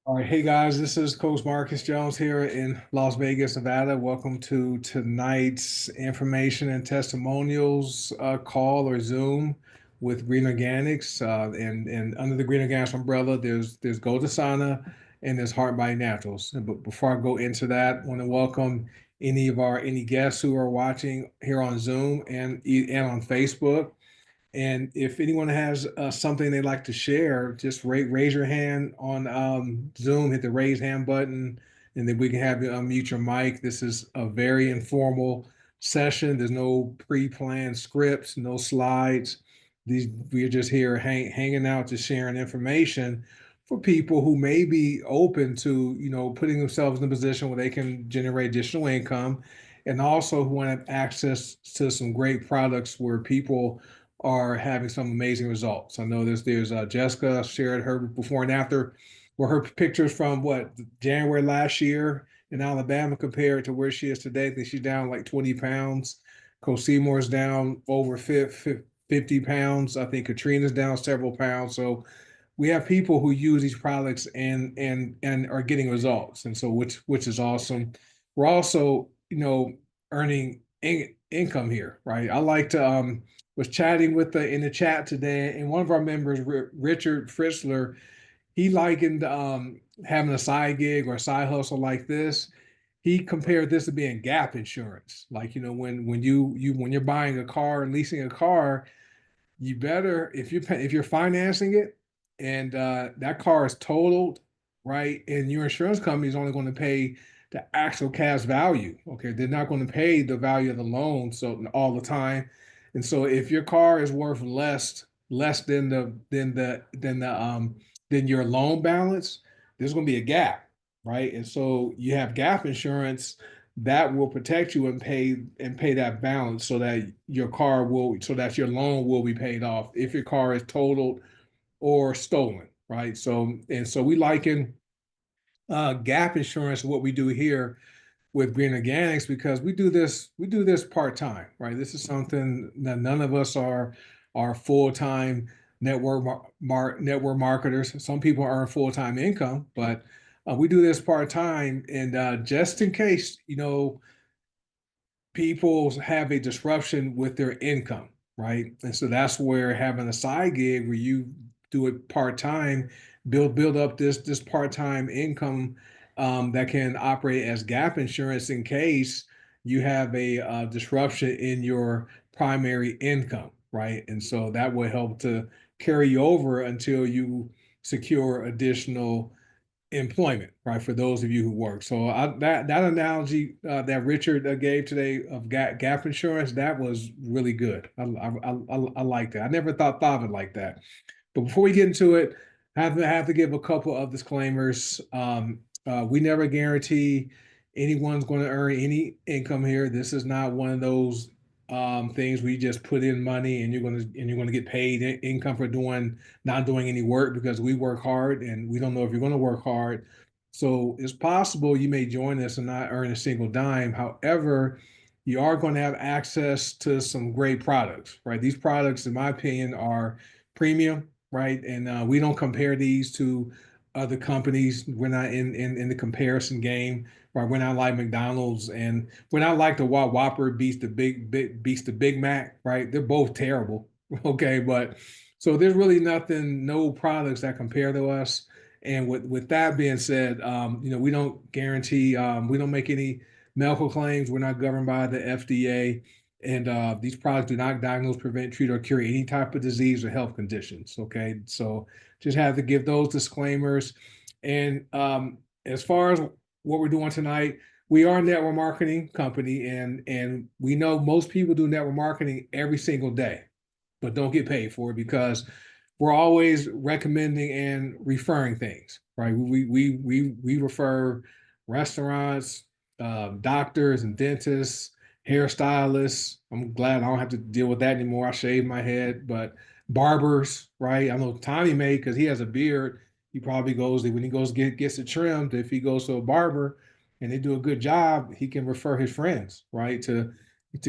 All right, hey guys, this is Coach Marcus Jones here in Las Vegas, Nevada. Welcome to tonight's information and testimonials call or Zoom with Green Organics. And under the Green Organics umbrella, there's Goldasana and there's Heart Body Naturals. But before I go into that, I want to welcome any guests who are watching here on Zoom and on Facebook. And if anyone has something they'd like to share, just raise your hand on Zoom, hit the raise hand button, and then we can have you unmute your mic. This is a very informal session. There's no pre-planned scripts, no slides. We're just here hanging out, just sharing information for people who may be open to, putting themselves in a position where they can generate additional income, and also who want to have access to some great products where people are having some amazing results. I know there's Jessica shared her before and after, where her pictures from what January last year in Alabama compared to where she is today. I think she's down like 20 pounds. Seymour's down over 50 pounds. I think Katrina's down several pounds. So we have people who use these products and are getting results, and so which is awesome. We're also earning income here, right? I like to was chatting with the in the chat today, and one of our members, Richard Fritzler, he likened having a side gig or a side hustle like this. He compared this to being gap insurance. Like, when you're buying a car and leasing a car, you better, if you're financing it and that car is totaled, right, and your insurance company is only going to pay the actual cash value. Okay, they're not going to pay the value of the loan so all the time. And so if your car is worth less than your loan balance, there's going to be a gap, right? And so you have gap insurance that will protect you and pay that balance so that your loan will be paid off if your car is totaled or stolen, right? So we liken gap insurance what we do here with Green Organics, because we do this part-time, right? This is something that none of us are full-time network marketers. Some people earn full-time income, but we do this part-time, and just in case, people have a disruption with their income, right? And so that's where having a side gig where you do it part time, build up this part time income that can operate as gap insurance in case you have a disruption in your primary income, right? And so that will help to carry you over until you secure additional employment, right? For those of you who work. So that analogy that Richard gave today of gap insurance, that was really good. I like that. I never thought of it like that. But before we get into it, I have to give a couple of disclaimers. We never guarantee anyone's going to earn any income here. This is not one of those things where you just put in money and you're going to get paid income for not doing any work, because we work hard and we don't know if you're going to work hard. So it's possible you may join us and not earn a single dime. However, you are going to have access to some great products, right? These products, in my opinion, are premium, right? And we don't compare these to other companies. We're not in the comparison game, right? We're not like McDonald's, and we're not like the Whopper beats the Big Mac, right? They're both terrible, okay? But so there's really no products that compare to us. And with that being said, we don't guarantee, we don't make any medical claims. We're not governed by the FDA. And these products do not diagnose, prevent, treat, or cure any type of disease or health conditions. Okay. So just have to give those disclaimers. And as far as what we're doing tonight, we are a network marketing company, and we know most people do network marketing every single day, but don't get paid for it because we're always recommending and referring things, right? We refer restaurants, doctors and dentists, hairstylists. I'm glad I don't have to deal with that anymore. I shaved my head, but barbers, right? I know Tommy may, because he has a beard. He probably goes when he goes gets it trimmed. If he goes to a barber and they do a good job, he can refer his friends, right, to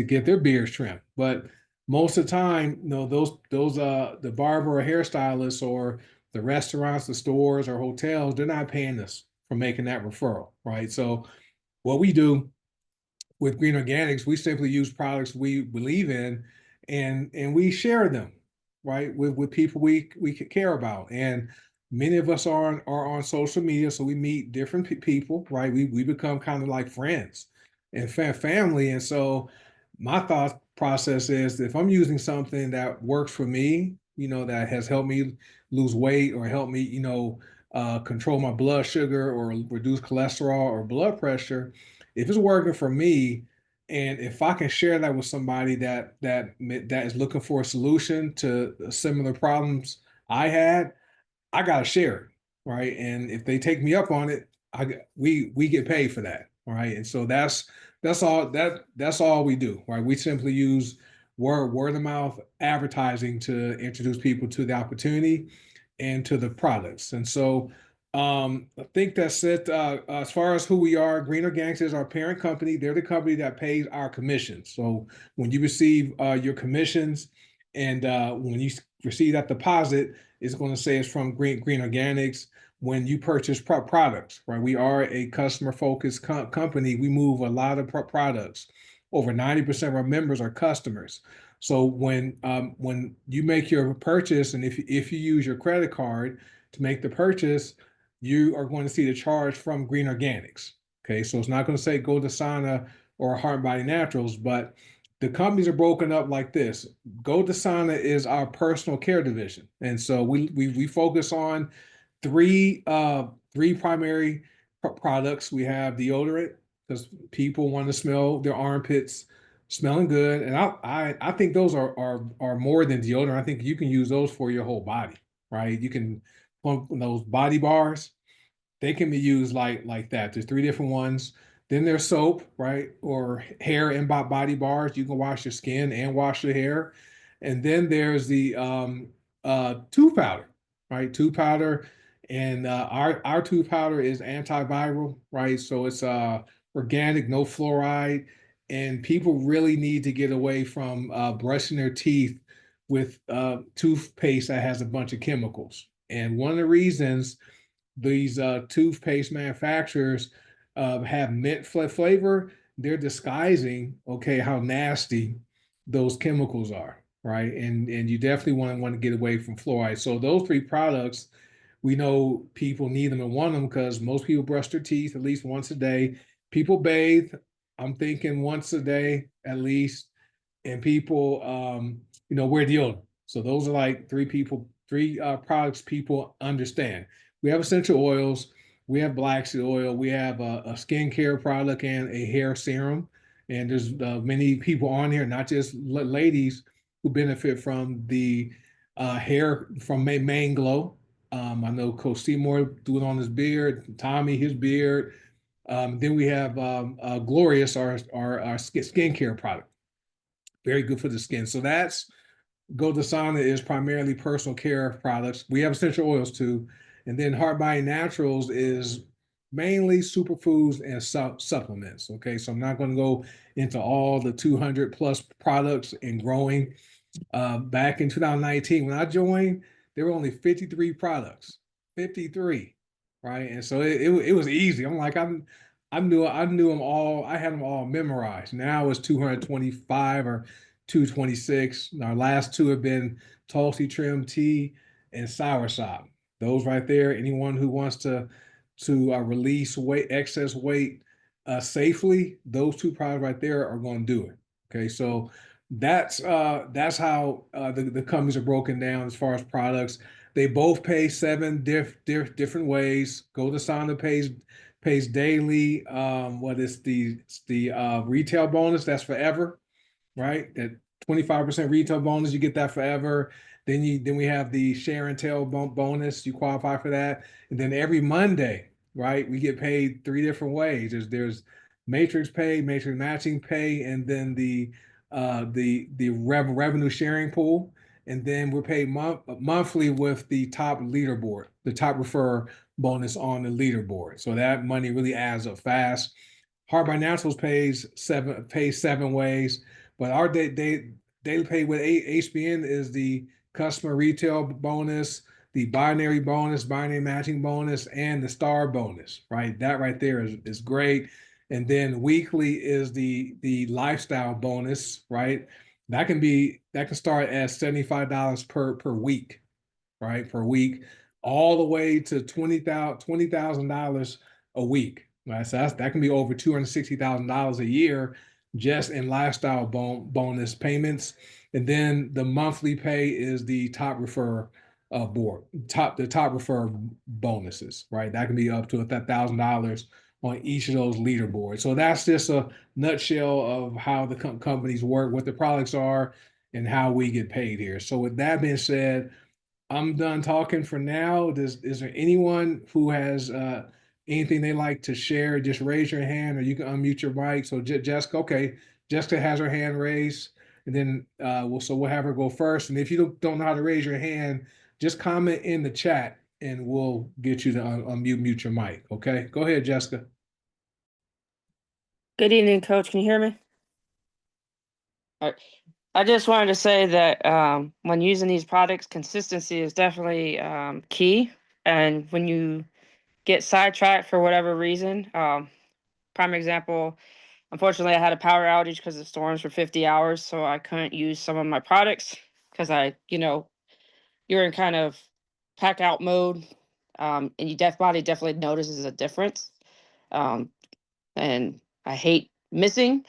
get their beards trimmed. But most of the time, those the barber or hairstylist or the restaurants, the stores, or hotels, they're not paying us for making that referral, right? So what we do with Green Organics, we simply use products we believe in, and we share them, right, with people we care about. And many of us are on social media, so we meet different people, right? We become kind of like friends and family. And so my thought process is that if I'm using something that works for me, that has helped me lose weight or help me, control my blood sugar or reduce cholesterol or blood pressure, if it's working for me, and if I can share that with somebody that is looking for a solution to similar problems I had, I gotta share it, right? And if they take me up on it, we get paid for that, right? And so that's all we do, right? We simply use word of mouth advertising to introduce people to the opportunity and to the products. And so I think that's it. As far as who we are, Green Organics is our parent company. They're the company that pays our commissions. So when you receive your commissions, and when you receive that deposit, it's going to say it's from Green Organics. When you purchase products, right? We are a customer focused company. We move a lot of products. Over 90% of our members are customers. So when you make your purchase, and if you use your credit card to make the purchase, you are going to see the charge from Green Organics. Okay, so it's not going to say Go to Sana or Heart Body Naturals, but the companies are broken up like this. Go to Sana is our personal care division, and so we focus on three primary products. We have deodorant because people want to smell their armpits smelling good, and I think those are more than deodorant. I think you can use those for your whole body, right? You can pump those body bars, they can be used like that. There's three different ones. Then there's soap, right? Or hair and body bars. You can wash your skin and wash your hair. And then there's the tooth powder, right? Tooth powder. And our tooth powder is antiviral, right? So it's organic, no fluoride. And people really need to get away from brushing their teeth with toothpaste that has a bunch of chemicals. And one of the reasons these toothpaste manufacturers have mint flavor, they're disguising, okay, how nasty those chemicals are, right? And you definitely want to get away from fluoride. So those three products, we know people need them and want them because most people brush their teeth at least once a day. People bathe, I'm thinking once a day at least, and people wear deodorant. So those are like three products people understand. We have essential oils, we have black seed oil, we have a skincare product and a hair serum. And there's many people on here, not just ladies, who benefit from the hair from Main Glow. I know Coach Seymour doing on his beard, Tommy his beard. Then we have Glorious, our skincare product, very good for the skin. So that's Go to Sauna is primarily personal care products. We have essential oils too. And then Heart Body Naturals is mainly superfoods and supplements. Okay, so I'm not going to go into all the 200 plus products and growing. Back in 2019, when I joined, there were only 53 products, 53, right? And so it was easy. I knew them all. I had them all memorized. Now it's 225 or 226. Our last two have been Tulsi Trim Tea and Soursop. Those right there. Anyone who wants to release excess weight safely, those two products right there are going to do it. Okay, so that's how the companies are broken down as far as products. They both pay seven different ways. Go to Sana pays daily. What is the retail bonus? That's forever, right? That 25% retail bonus, you get that forever. Then we have the share and tell bonus. You qualify for that, and then every Monday, right? We get paid three different ways. There's matrix pay, matrix matching pay, and then the revenue sharing pool, and then we're paid monthly with the top leaderboard, the top refer bonus on the leaderboard. So that money really adds up fast. Hard by Naturals pays seven ways, but our daily pay with HBN is the customer retail bonus, the binary matching bonus, and the star bonus, right? That right there is great. And then weekly is the lifestyle bonus, right? That can start at $75 per week, right? Per week, all the way to $20,000 a week. Right? So that can be over $260,000 a year just in lifestyle bonus payments. And then the monthly pay is the top refer board, the top refer bonuses, right? That can be up to $1,000 on each of those leaderboards. So that's just a nutshell of how the companies work, what the products are, and how we get paid here. So with that being said, I'm done talking for now. Is there anyone who has anything they like to share? Just raise your hand, or you can unmute your mic. So Jessica, okay, Jessica has her hand raised, and then we'll have her go first. And if you don't know how to raise your hand, just comment in the chat, and we'll get you to unmute your mic. Okay, go ahead, Jessica. Good evening, Coach. Can you hear me? All right. I just wanted to say that when using these products, consistency is definitely key. And when you get sidetracked for whatever reason, prime example, unfortunately, I had a power outage because the storms for 50 hours, so I couldn't use some of my products because you're in kind of pack out mode, and your body definitely notices a difference. Um, and I hate missing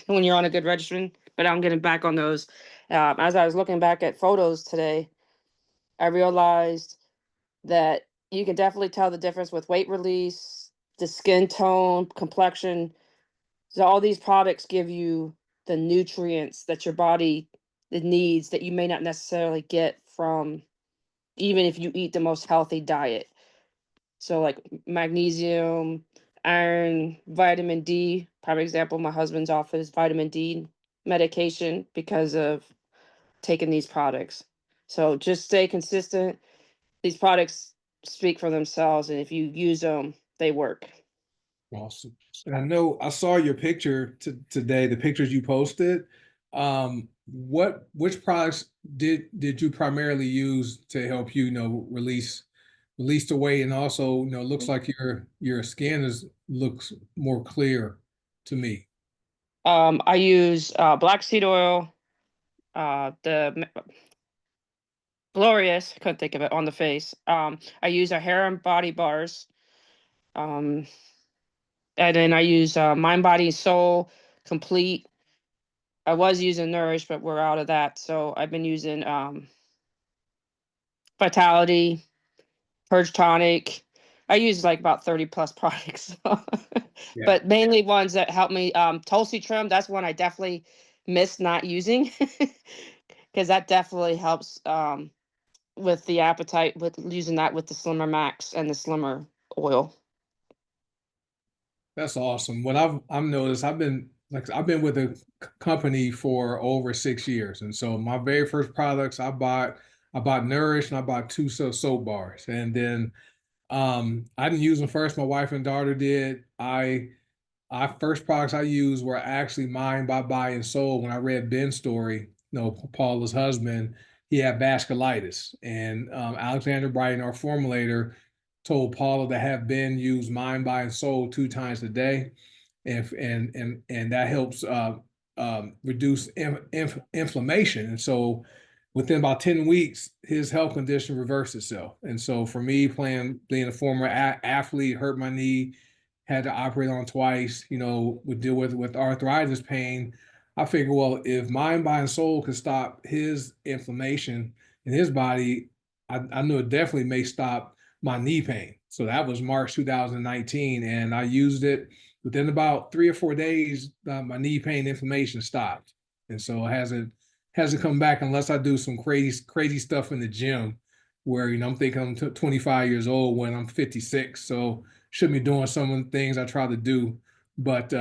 when you're on a good regimen, but I'm getting back on those. As I was looking back at photos today, I realized that you can definitely tell the difference with weight release, the skin tone, complexion. So all these products give you the nutrients that your body needs that you may not necessarily get from even if you eat the most healthy diet. So like magnesium, iron, vitamin D. Prime example, my husband's off his vitamin D medication because of taking these products. So just stay consistent. These products speak for themselves, and if you use them, they work. Awesome. And I know I saw your picture today, the pictures you posted. Which products did you primarily use to help release the weight, and also, looks like your skin looks more clear to me. I use black seed oil, Glorious, I couldn't think of it on the face. I use a hair and body bars. Um, and then I use Mind, Body, Soul, Complete. I was using Nourish, but we're out of that. So I've been using Vitality, Purge Tonic. I use like about 30 plus products, Yeah. but mainly ones that help me. Tulsi Trim, that's one I definitely miss not using because that definitely helps with the appetite with using that with the Slimmer Max and the Slimmer oil. That's awesome. What I've noticed, I've been with a company for over 6 years, and so my very first products I bought Nourish, and I bought two soap bars, and then I didn't use them first. My wife and daughter did. I first products I used were actually Mind, Body, and Soul. When I read Ben's story, Paula's husband, he had vasculitis, and Alexander Brighton, our formulator, told Paula to have Ben use Mind, Body, and Soul 2 times a day, and that helps reduce inflammation. And so, within about 10 weeks, his health condition reversed itself. And so, for me, being a former athlete, hurt my knee, had to operate on twice, would deal with arthritis pain. I figured, well, if Mind, Body, and Soul could stop his inflammation in his body, I knew it definitely may stop my knee pain. So that was March 2019, and I used it. Within about 3 or 4 days, my knee pain inflammation stopped, and so it hasn't come back unless I do some crazy stuff in the gym, where I'm thinking I'm 25 years old when I'm 56. So shouldn't be doing some of the things I try to do. But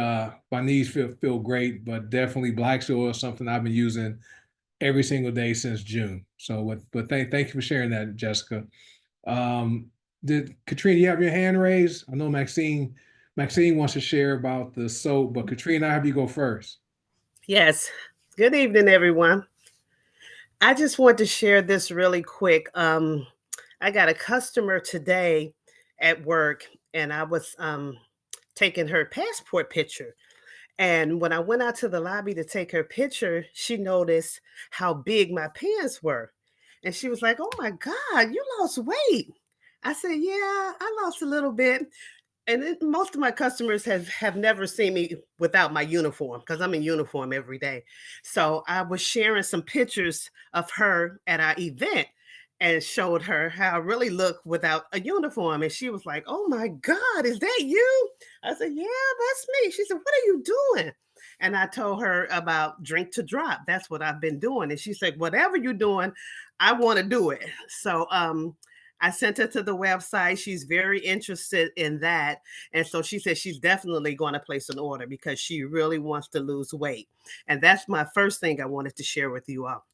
my knees feel great. But definitely black soil is something I've been using every single day since June. So, but thank you for sharing that, Jessica. Um, did Katrina, you have your hand raised? I know Maxine wants to share about the soap, but Katrina, I have you go first. Yes. Good evening, everyone. I just want to share this really quick. I got a customer today at work, and I was taking her passport picture. And when I went out to the lobby to take her picture, she noticed how big my pants were. And she was like, "Oh my God, you lost weight." I said, "Yeah, I lost a little bit." And most of my customers have never seen me without my uniform because I'm in uniform every day. So I was sharing some pictures of her at our event and showed her how I really look without a uniform. And she was like, "Oh my God, is that you?" I said, "Yeah, that's me." She said, "What are you doing?" And I told her about Drink to Drop. That's what I've been doing. And she said, "Whatever you're doing, I want to do it." So I sent her to the website. She's very interested in that. And so she said she's definitely going to place an order because she really wants to lose weight. And that's my first thing I wanted to share with you all.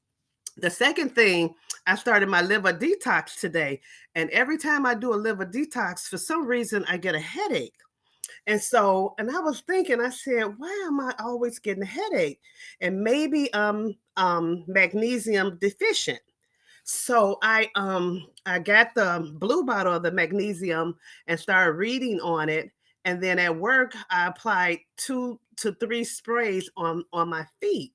The second thing, I started my liver detox today. And every time I do a liver detox, for some reason, I get a headache. And I was thinking, I said, why am I always getting a headache? And maybe magnesium deficient. So I got the blue bottle of the magnesium and started reading on it. And then at work, I applied 2 to 3 sprays on my feet.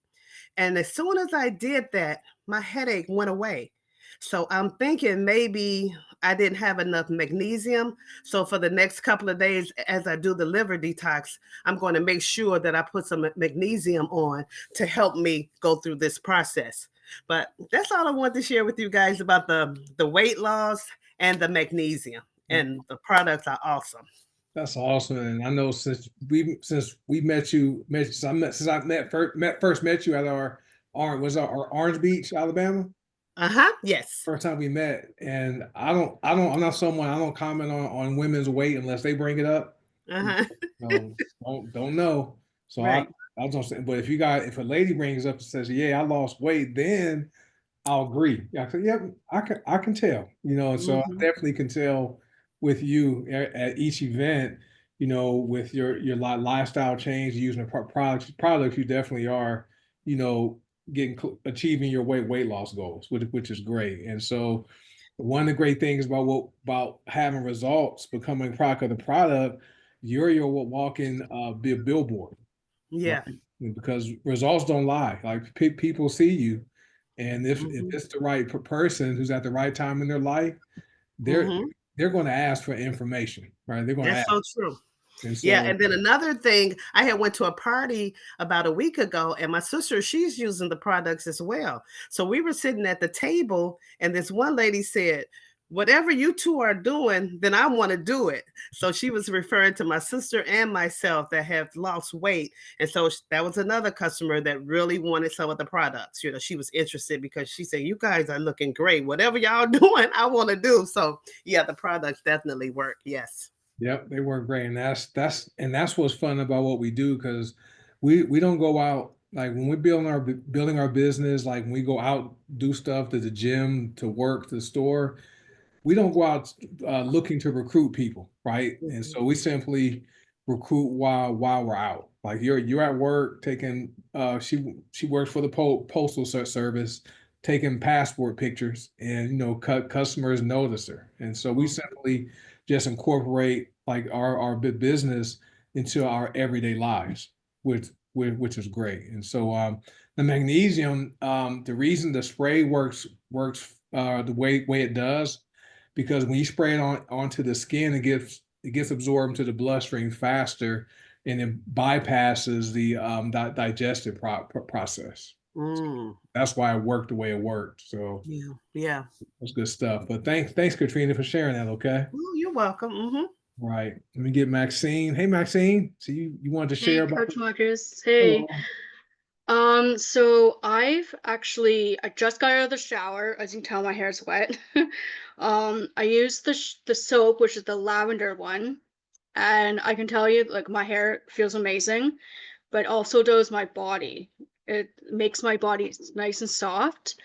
And as soon as I did that, my headache went away. So I'm thinking maybe I didn't have enough magnesium. So for the next couple of days, as I do the liver detox, I'm going to make sure that I put some magnesium on to help me go through this process. But that's all I want to share with you guys about the weight loss and the magnesium. And the products are awesome. That's awesome, and I know since we since I first met you at our Orange Beach, Alabama. Uh-huh. Yes. First time we met, and I'm not someone, I don't comment on women's weight unless they bring it up. Uh-huh. No, don't know. So Right. I was gonna say, but if a lady brings up and says, "Yeah, I lost weight," then I'll agree. Yeah, I said, "Yep, I can tell." And so I Hmm. definitely can tell with you at each event. With your lifestyle change, using the products, you definitely are. You know, achieving your weight loss goals, which is great. And so one of the great things about having results, becoming a product of the product, you're your walking billboard, right? Yeah. Because results don't lie. Like people see you, and if Hmm. it's the right person who's at the right time in their life, they're Hmm. they're going to ask for information, right? They're going to That's ask, so true. and Yeah, so and then another thing, I had went to a party about a week ago, and my sister, she's using the products as well. So we were sitting at the table, and this one lady said, "Whatever you two are doing, then I want to do it." So she was referring to my sister and myself that have lost weight. And so that was another customer that really wanted some of the products. She was interested because she said, "You guys are looking great. Whatever y'all doing, I want to do." So yeah, the products definitely work. Yes. yep, they work great, and that's what's fun about what we do because we don't go out like when we're building our business, like when we go out do stuff to the gym, to work, to the store. We don't go out looking to recruit people, right? And Mhm. so we simply recruit while we're out. Like you're at work taking she works for the postal service, taking passport pictures, and customers notice her, and so we Mhm. simply just incorporate like our business into our everyday lives, which is great. And so the magnesium, the reason the spray works the way it does because when you spray it onto the skin, it gets absorbed into the bloodstream faster, and it bypasses the digestive process. Mm. That's why it worked the way it worked. So Yeah, yeah. that's good stuff. But thanks, Katrina, for sharing that. Okay, Oh, you're welcome. Mhm. right. Let me get Maxine. Hey, Maxine. So you wanted to Hey, share about? Coach Marcus. Hey. Hello. So I just got out of the shower. As you can tell, my hair's wet. I used the soap, which is the lavender one, and I can tell you, like, my hair feels amazing, but also does my body. It makes my body nice and soft.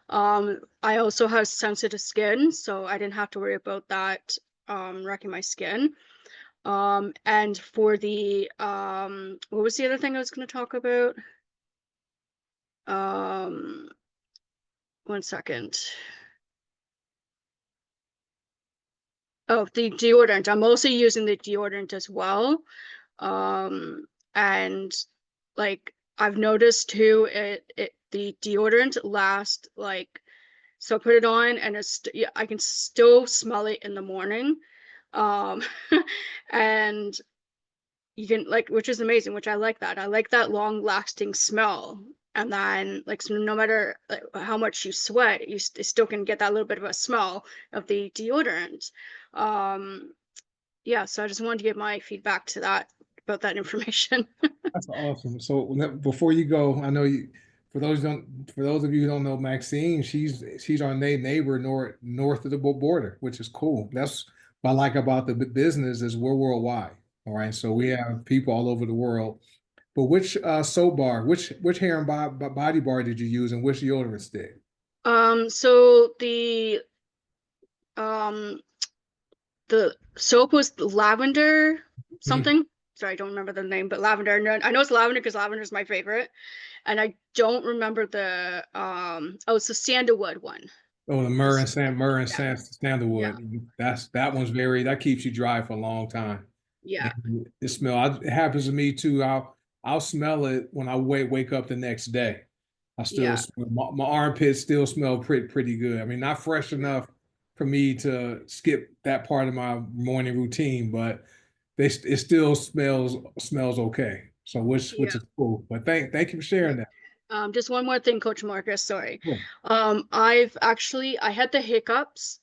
I also have sensitive skin, so I didn't have to worry about that wrecking my skin. And for the what was the other thing I was going to talk about? Um, one second. Oh, the deodorant. I'm also using the deodorant as well. And like I've noticed too, the deodorant lasts like, so I put it on and yeah, I can still smell it in the morning. Um, and you can like, which is amazing, which I like that. I like that long lasting smell. And then like, so no matter like, how much you sweat, you still can get that little bit of a smell of the deodorant. Um, yeah, so I just wanted to give my feedback to that about that information. That's awesome. So before you go, I know you. For those of you who don't know Maxine, she's our neighbor north of the border, which is cool. That's what I like about the business is we're worldwide. All right, so we have people all over the world. But which soap bar, which hair and body bar did you use, and which deodorants did? So um the soap was lavender Mhm. something. Sorry, I don't remember the name, but lavender. No, I know it's lavender because lavender is my favorite, and I don't remember the oh, it's the sandalwood one. Oh, the myrrh and Yeah, yeah, sandalwood. That one's that keeps you dry for a long time. yeah, And it it happens to me too. I'll smell it when I wake up the next day. I still yeah, my armpits still smell pretty good. I mean, not fresh yeah, enough for me to skip that part of my morning routine, but it still smells okay. So which yeah. is cool. But thank you for sharing that. Just one more thing, Coach Marcus, sorry. Cool. I had the hiccups.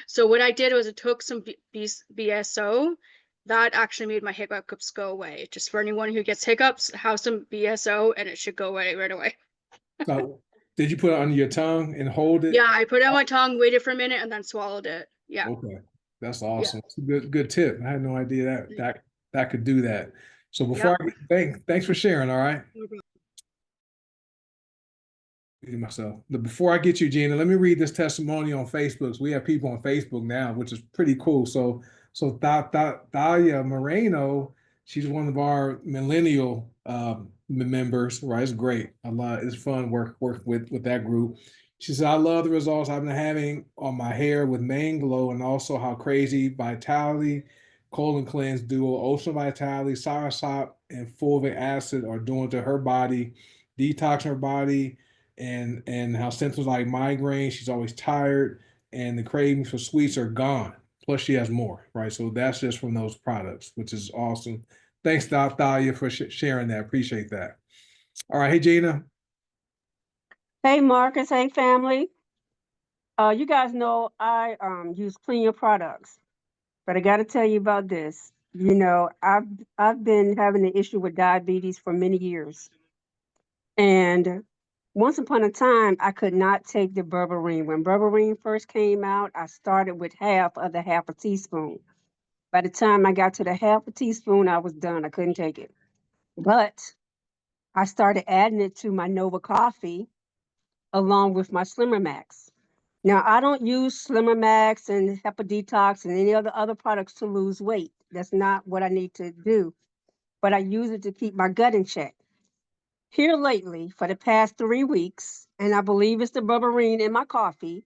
So what I did was I took some BSO. That actually made my hiccups go away. Just for anyone who gets hiccups, have some BSO and it should go away right away. So did you put it under your tongue and hold it? Yeah, I put it on my tongue, waited for a minute, and then swallowed it. Yeah, Okay, that's yeah. awesome. It's a good tip. I had no idea that could do that. So Yep. thanks for sharing. All right. No problem. Myself. But before I get you, Gina, let me read this testimony on Facebook. So we have people on Facebook now, which is pretty cool. So Thalia Moreno, she's one of our millennial members, right? It's great. It's fun work with that group. She said, I love the results I've been having on my hair with Mane Glow and also how crazy Vitality, Colon Cleanse Duo, Ocean Vitality, Soursop, and fulvic acid are doing to her body, detoxing her body and how symptoms like migraine, she's always tired, and the cravings for sweets are gone. Plus, she has more, right? So that's just from those products, which is awesome. Thanks, Thalia, for sharing that. Appreciate that. All right, hey Gina. Hey Marcus, hey family. You guys know I use cleaner products, but I got to tell you about this. You know, I've been having an issue with diabetes for many years, and once upon a time I could not take the berberine. When berberine first came out, I started with half of the half a teaspoon. By the time I got to the half a teaspoon, I was done. I couldn't take it. But I started adding it to my Nova coffee along with my Slimmer Max. Now, I don't use Slimmer Max and Hepa Detox and any other products to lose weight. That's not what I need to do. But I use it to keep my gut in check. Here lately, for the past 3 weeks, and I believe it's the berberine in my coffee,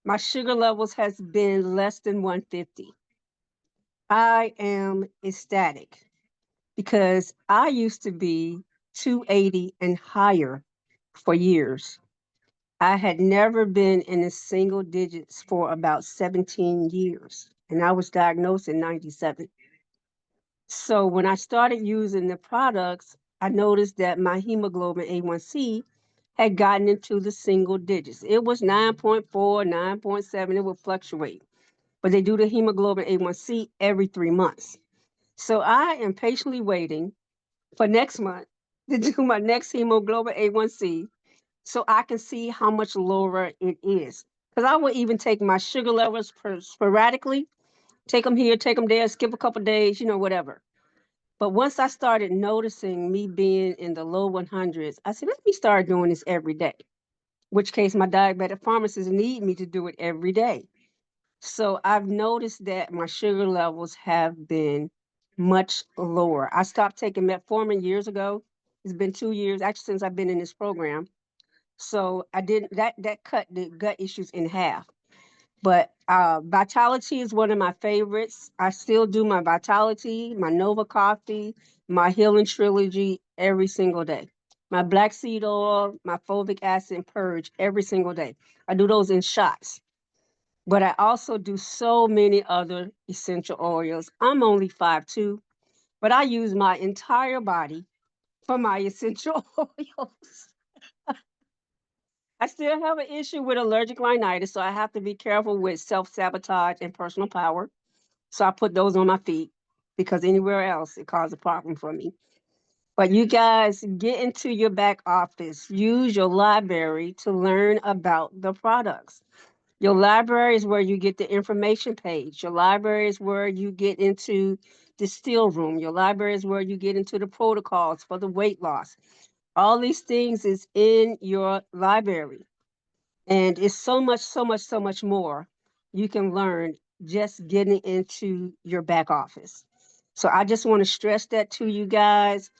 my sugar levels has been less than 150. I am ecstatic because I used to be 280 and higher for years. I had never been in the single digits for about 17 years, and I was diagnosed in 97. So when I started using the products, I noticed that my hemoglobin A1C had gotten into the single digits. It was 9.4, 9.7, it would fluctuate. But they do the hemoglobin A1C every 3 months. So I am patiently waiting for next month to do my next hemoglobin A1C so I can see how much lower it is. Because I will even take my sugar levels sporadically, take them here, take them there, skip a couple days, whatever. But once I started noticing me being in the low 100s, I said, let me start doing this every day, which case my diabetic pharmacist need me to do it every day. So I've noticed that my sugar levels have been much lower. I stopped taking metformin years ago. It's been 2 years, actually, since I've been in this program. So I didn't that cut the gut issues in half. But Vitality is one of my favorites. I still do my Vitality, my Nova Coffee, my Healing Trilogy every single day. My black seed oil, my fulvic acid and purge every single day. I do those in shots. But I also do so many other essential oils. I'm only 5'2", but I use my entire body for my essential oils. I still have an issue with allergic rhinitis, so I have to be careful with self-sabotage and personal power. So I put those on my feet because anywhere else it causes a problem for me. But you guys get into your back office, use your library to learn about the products. Your library is where you get the information page. Your library is where you get into the still room. Your library is where you get into the protocols for the weight loss. All these things is in your library. And it's so much, so much, so much more you can learn just getting into your back office. So I just want to stress that to you guys.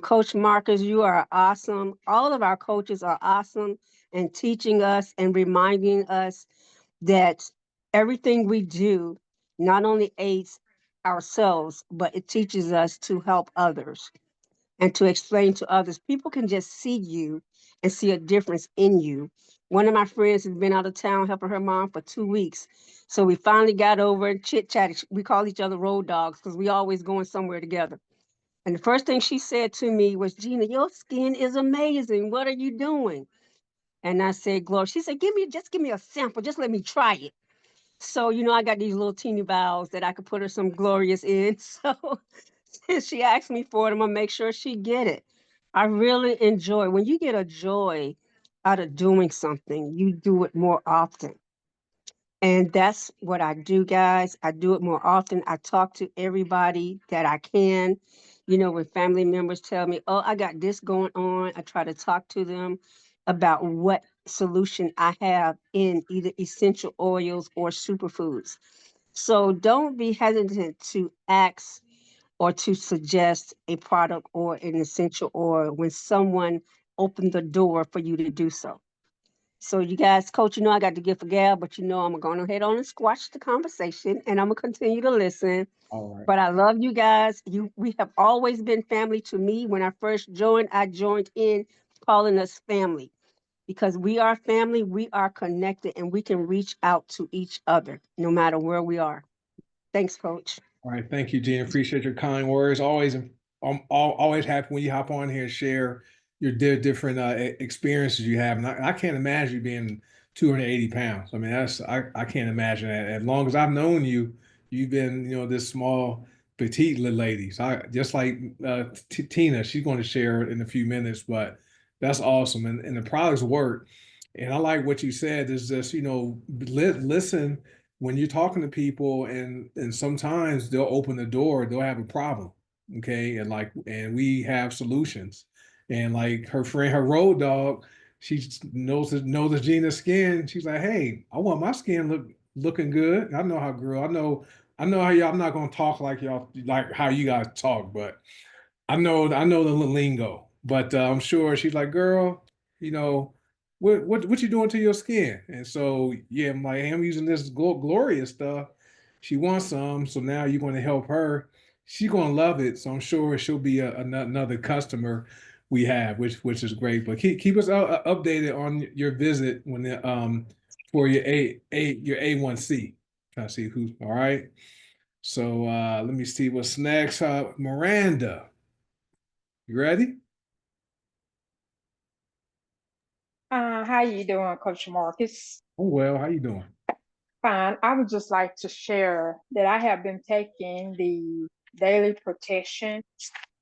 Coach Marcus, you are awesome. All of our coaches are awesome and teaching us and reminding us that everything we do not only aids ourselves, but it teaches us to help others and to explain to others. People can just see you and see a difference in you. One of my friends has been out of town helping her mom for 2 weeks. So we finally got over and chit chatted. We call each other road dogs because we always going somewhere together. And the first thing she said to me was, Gina, your skin is amazing. What are you doing? And I said, Gloria. She said, just give me a sample. Just let me try it. So, I got these little teeny vials that I could put her some Glorious in. So since she asked me for it, I'm gonna make sure she get it. I really enjoy when you get a joy out of doing something, you do it more often. And that's what I do, guys. I do it more often. I talk to everybody that I can. When family members tell me, oh, I got this going on, I try to talk to them about what solution I have in either essential oils or superfoods. So don't be hesitant to ask or to suggest a product or an essential oil when someone opened the door for you to do so. So you guys, coach, I got to give a gab, but I'm going to head on and squash the conversation and I'm going to continue to listen. All right. But I love you guys. We have always been family to me. When I first joined, I joined in calling us family because we are family, we are connected, and we can reach out to each other no matter where we are. Thanks, coach. All right, thank you, Gene. Appreciate your kind words. I'm always happy when you hop on here and share your different experiences you have. And I can't imagine you being 280 pounds. I mean, I can't imagine that. As long as I've known you, you've been this small, petite little lady. So just like Tina, she's going to share in a few minutes, but that's awesome. And the products work. And I like what you said is just listen when you're talking to people and sometimes they'll open the door, they'll have a problem. Okay. And we have solutions. And like her friend, her road dog, she knows Gina's skin. She's like, hey, I want my skin looking good. I know how girl, I know how y'all, I'm not gonna talk like y'all like how you guys talk, but I know the lingo, but I'm sure she's like, girl, you know, what you doing to your skin? And so yeah, I'm like, hey, I'm using this glorious stuff. She wants some, so now you're going to help her. She's going to love it, so I'm sure she'll be another customer we have, which is great. But keep us updated on your visit when for your your A1C. Trying to see who's all right. So let me see what's next. Miranda. You ready? How you doing, Coach Marcus? Oh well, how you doing? Fine. I would just like to share that I have been taking the daily protection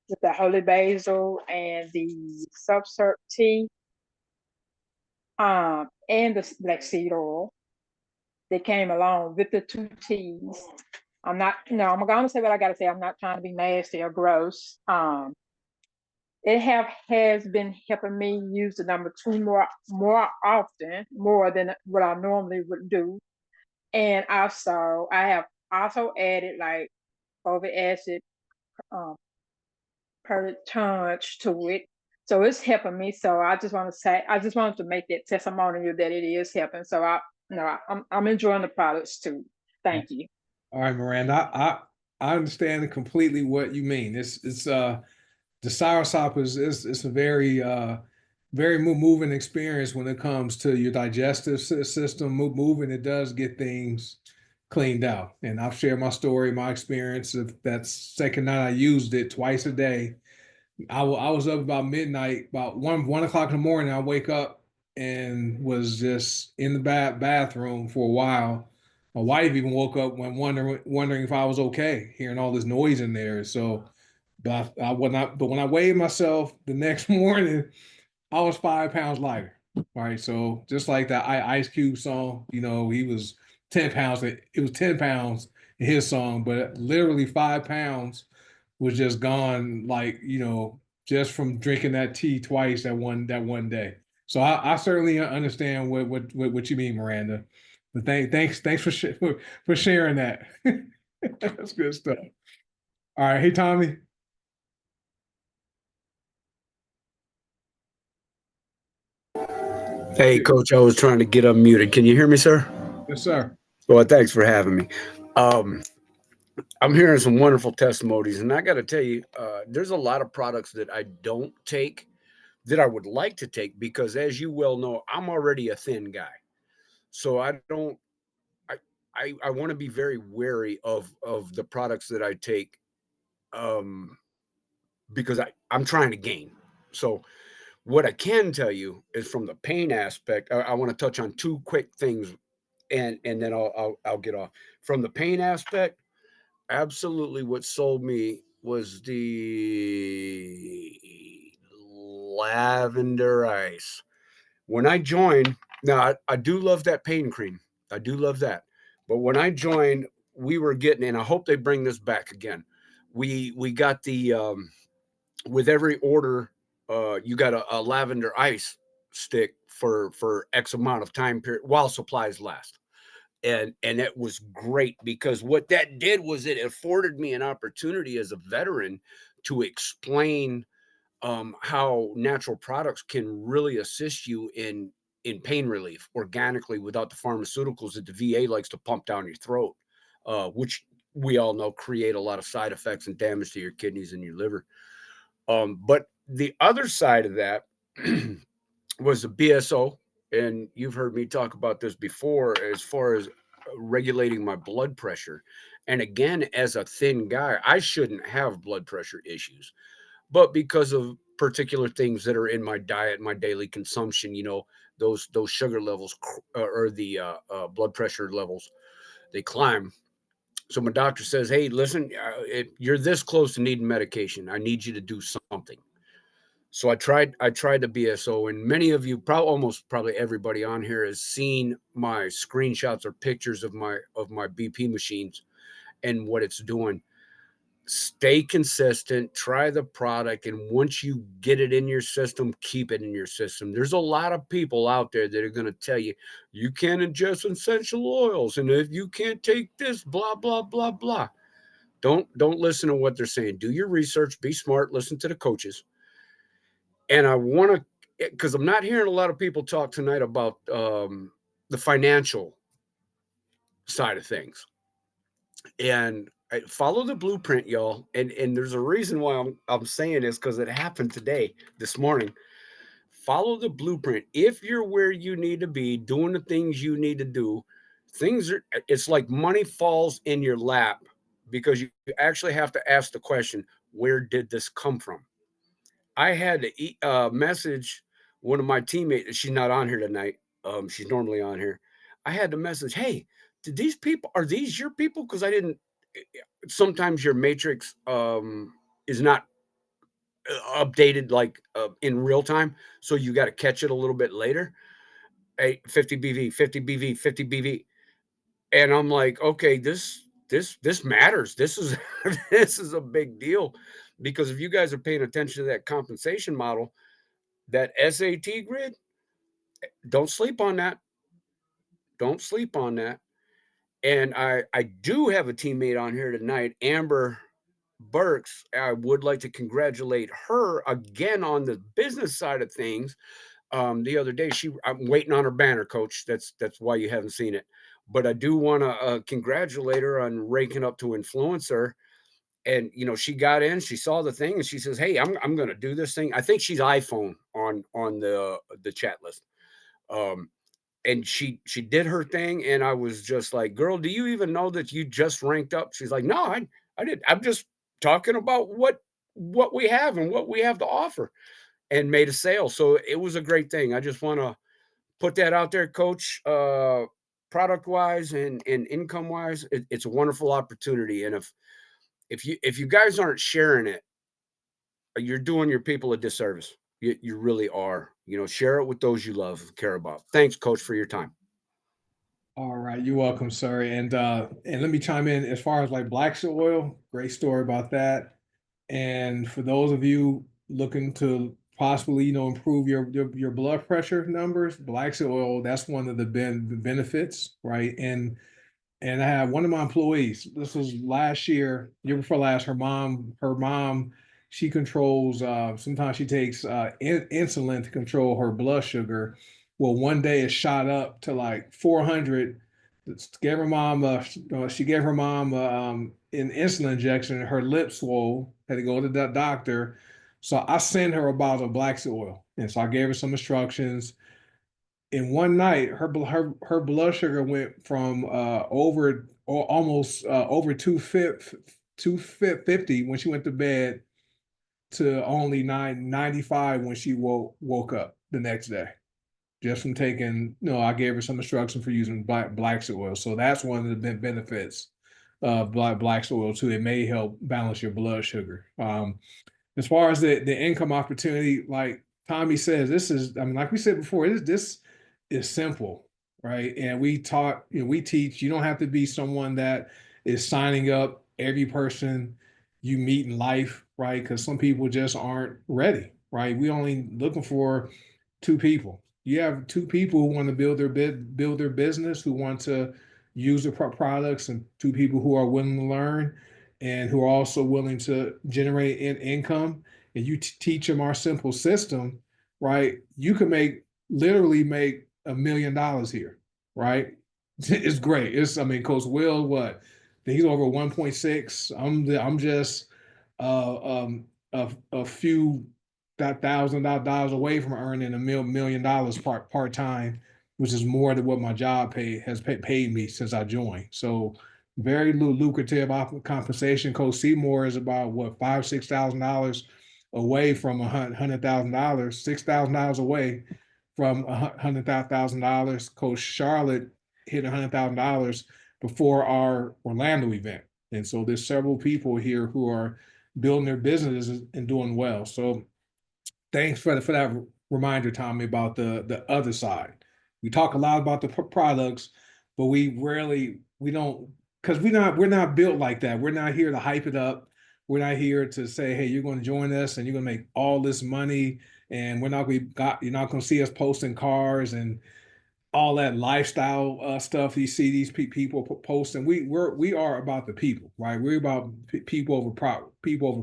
with the holy basil and the subsert tea, and the black seed oil. They came along with the two teas. I'm not, I'm gonna say what I gotta say. I'm not trying to be nasty or gross. It has been helping me use the number two more often, more than what I normally would do. And also, I have also added like fulvic acid, um, per touch to it. So it's helping me. So I just want to say, I just wanted to make that testimonial that it is helping. So No, I'm enjoying the products too. Thank you. All right, Miranda, I understand completely what you mean. It's the soursop is it's a very very moving experience when it comes to your digestive system. Moving, it does get things cleaned out. And I've shared my story, my experience of that second night I used it twice a day. I was up about midnight, about one o'clock in the morning. I wake up and was just in the bathroom for a while. My wife even woke up when wondering if I was okay, hearing all this noise in there. So, but when I weighed myself the next morning, I was 5 pounds lighter. Right. So just like that Ice Cube song, he was 10 pounds. It was 10 pounds in his song, but literally 5 pounds was just gone, like, just from drinking that tea twice that one day. So I certainly understand what you mean, Miranda. But thanks for sharing that. That's good stuff. All right. Hey, Tommy. Hey, Coach, I was trying to get unmuted. Can you hear me, sir? Yes, sir. Well, thanks for having me. Um, I'm hearing some wonderful testimonies, and I got to tell you, there's a lot of products that I don't take that I would like to take because, as you well know, I'm already a thin guy. So I don't, I want to be very wary of the products that I take um, because I'm trying to gain. So what I can tell you is from the pain aspect, I want to touch on two quick things and then I'll get off. From the pain aspect, absolutely what sold me was the lavender ice. When I joined, now I do love that pain cream. I do love that. But when I joined, we were getting, and I hope they bring this back again. We got the with every order, you got a lavender ice stick for X amount of time period while supplies last. And it was great because what that did was it afforded me an opportunity as a veteran to explain how natural products can really assist you in pain relief organically without the pharmaceuticals that the VA likes to pump down your throat, which we all know create a lot of side effects and damage to your kidneys and your liver. But the other side of that was the BSO, and you've heard me talk about this before as far as regulating my blood pressure. And again, as a thin guy, I shouldn't have blood pressure issues, but because of particular things that are in my diet, my daily consumption, those sugar levels or the blood pressure levels, they climb. So my doctor says, "Hey, listen, you're this close to needing medication. I need you to do something." So I tried the BSO, and many of you, almost probably everybody on here has seen my screenshots or pictures of my BP machines and what it's doing. Stay consistent, try the product, and once you get it in your system, keep it in your system. There's a lot of people out there that are going to tell you you can't ingest essential oils, and if you can't take this, blah blah blah blah. Don't listen to what they're saying. Do your research, be smart, listen to the coaches. And I want to, because I'm not hearing a lot of people talk tonight about the financial side of things. And I follow the blueprint, y'all. And there's a reason why I'm saying this because it happened today, this morning. Follow the blueprint. If you're where you need to be, doing the things you need to do, it's like money falls in your lap because you actually have to ask the question, where did this come from? I had to message one of my teammates. She's not on here tonight. She's normally on here. I had to message, hey, are these your people? Because I didn't. Sometimes your matrix is not updated like in real time, so you got to catch it a little bit later. Hey, 50 BV, 50 BV, 50 BV, and I'm like, okay, this matters. This is this is a big deal because if you guys are paying attention to that compensation model, that SAT grid, don't sleep on that. Don't sleep on that. And I do have a teammate on here tonight, Amber Burks. I would like to congratulate her again on the business side of things. the other day. I'm waiting on her banner, Coach. That's why you haven't seen it. But I do want to congratulate her on ranking up to influencer. And she got in, she saw the thing, and she says, "Hey, I'm going to do this thing." I think she's iPhone on the chat list. And she did her thing, and I was just like, "Girl, do you even know that you just ranked up?" She's like, "No, I did. I'm just talking about what we have and what we have to offer," and made a sale. So it was a great thing. I just want to put that out there, Coach. Product wise and income wise, it's a wonderful opportunity. And if you guys aren't sharing it, you're doing your people a disservice. You really are. Share it with those you love, care about. Thanks, Coach, for your time. All right, you're welcome, sir. And let me chime in as far as like black seed oil. Great story about that. And for those of you looking to possibly, improve your blood pressure numbers, black seed oil, that's one of the benefits, right? And I have one of my employees. This was last year before last. Her mom, she controls. Sometimes she takes insulin to control her blood sugar. Well, one day it shot up to like 400. Gave her mom. She gave her mom an insulin injection. Her lips swole. Had to go to the doctor. So I sent her a bottle of black seed oil, and so I gave her some instructions. In one night, her blood sugar went from over or almost over 250 when she went to bed to only 995 when she woke up the next day. Just from taking, I gave her some instruction for using black seed oil. So that's one of the benefits of black seed oil too. It may help balance your blood sugar. As far as the income opportunity, like Tommy says, this is, I mean, like we said before, this is simple, right? And we taught, we teach, you don't have to be someone that is signing up every person you meet in life, right? Because some people just aren't ready, right? We only looking for two people. You have two people who want to build their business, who want to use the products, and two people who are willing to learn and who are also willing to generate income. And you teach them our simple system, right? You can literally make $1 million here, right? It's great. I mean, Coach Will, what? He's over 1.6. I'm just a few $1,000 away from earning $1 million part time, which is more than what my job has paid me since I joined. So very lucrative compensation. Coach Seymour is about what, $5,000-6,000 away from $100,000, $6,000 away from $100,000. Coach Charlotte hit $100,000 before our Orlando event, and so there's several people here who are building their businesses and doing well. So thanks for that reminder, Tommy, about the other side. We talk a lot about the products, but we don't, because we're not built like that. We're not here to hype it up. We're not here to say, hey, you're going to join us and you're going to make all this money, and you're not going to see us posting cars and all that lifestyle stuff you see these people posting. We are about the people, right? We're about people over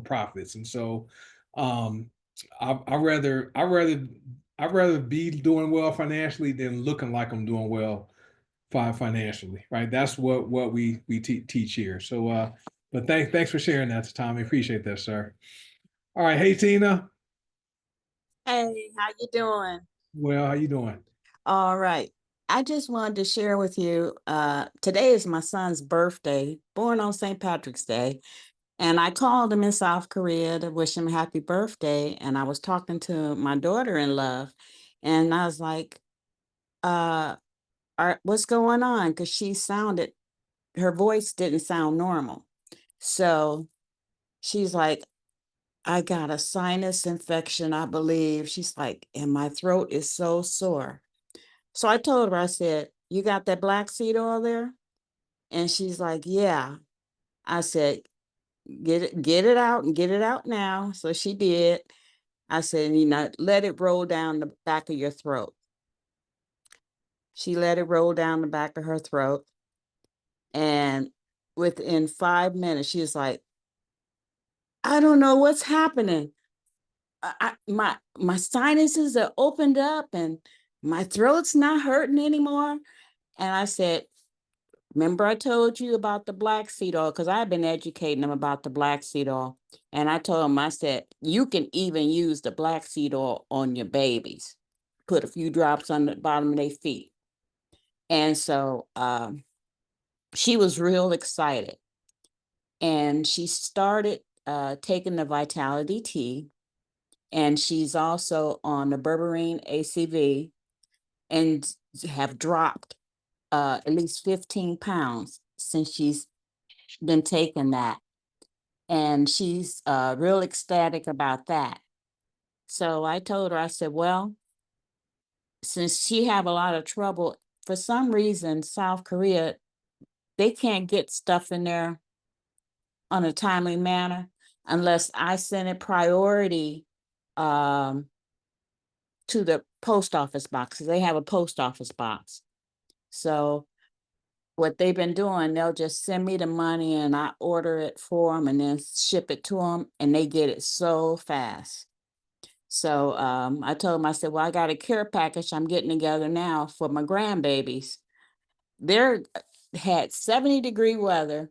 profits, and so um, I rather be doing well financially than looking like I'm doing well financially, right? That's what we teach here. So, but thanks for sharing that, Tommy. Appreciate that, sir. All right, hey Tina. Hey, how you doing? Well, how you doing? All right. I just wanted to share with you, today is my son's birthday, born on St. Patrick's Day. And I called him in South Korea to wish him happy birthday. And I was talking to my daughter-in-law, and I was like, uh, what's going on? Because her voice didn't sound normal. So she's like, I got a sinus infection, I believe. She's like, and my throat is so sore. So I told her, I said, you got that black seed oil there? And she's like, yeah. I said, get it out and get it out now. So she did. I said, let it roll down the back of your throat. She let it roll down the back of her throat. And within 5 minutes, she was like, I don't know what's happening. my sinuses are opened up and my throat's not hurting anymore. And I said, remember I told you about the black seed oil, because I've been educating them about the black seed oil. And I told them, I said, you can even use the black seed oil on your babies. Put a few drops on the bottom of their feet. And so she was real excited. And she started taking the Vitality Tea. And she's also on the berberine ACV and have dropped at least 15 pounds since she's been taking that. And she's real ecstatic about that. So I told her, I said, well, since she have a lot of trouble, for some reason, South Korea, they can't get stuff in there on a timely manner unless I send it priority to the post office box. They have a post office box. So what they've been doing, they'll just send me the money and I order it for them and then ship it to them, and they get it so fast. So I told them, I said, well, I got a care package I'm getting together now for my grandbabies. They're had 70-degree weather,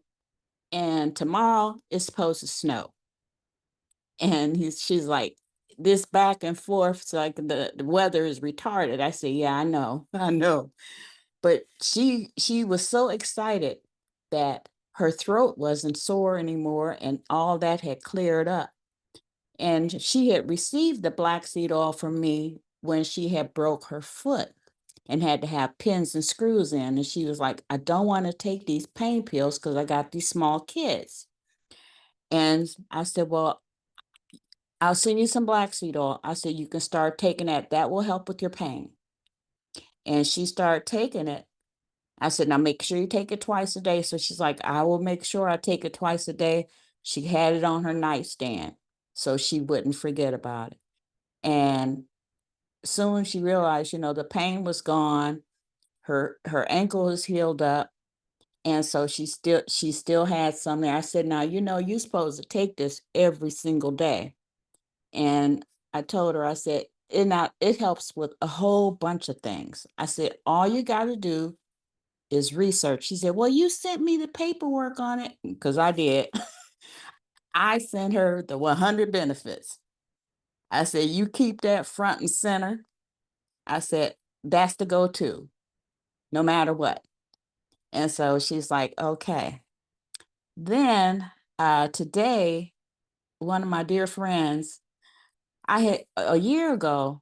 and tomorrow it's supposed to snow. And she's like, this back and forth, it's like the weather is retarded. I said, yeah, I know, I know. But she was so excited that her throat wasn't sore anymore and all that had cleared up. And she had received the black seed oil from me when she had broke her foot and had to have pins and screws in. And she was like, I don't want to take these pain pills because I got these small kids. And I said, well, I'll send you some black seed oil. I said, you can start taking that. That will help with your pain. And she started taking it. I said, now make sure you take it twice a day. So she's like, I will make sure I take it twice a day. She had it on her nightstand so she wouldn't forget about it. And soon she realized, the pain was gone. Her ankle is healed up. And so she still had some there. I said, now, you're supposed to take this every single day. And I told her, I said, it helps with a whole bunch of things. I said, all you got to do is research. She said, well, you sent me the paperwork on it, because I did. I sent her the 100 benefits. I said, you keep that front and center. I said, that's the go-to, no matter what. And so she's like, okay. Then today, one of my dear friends, a year ago,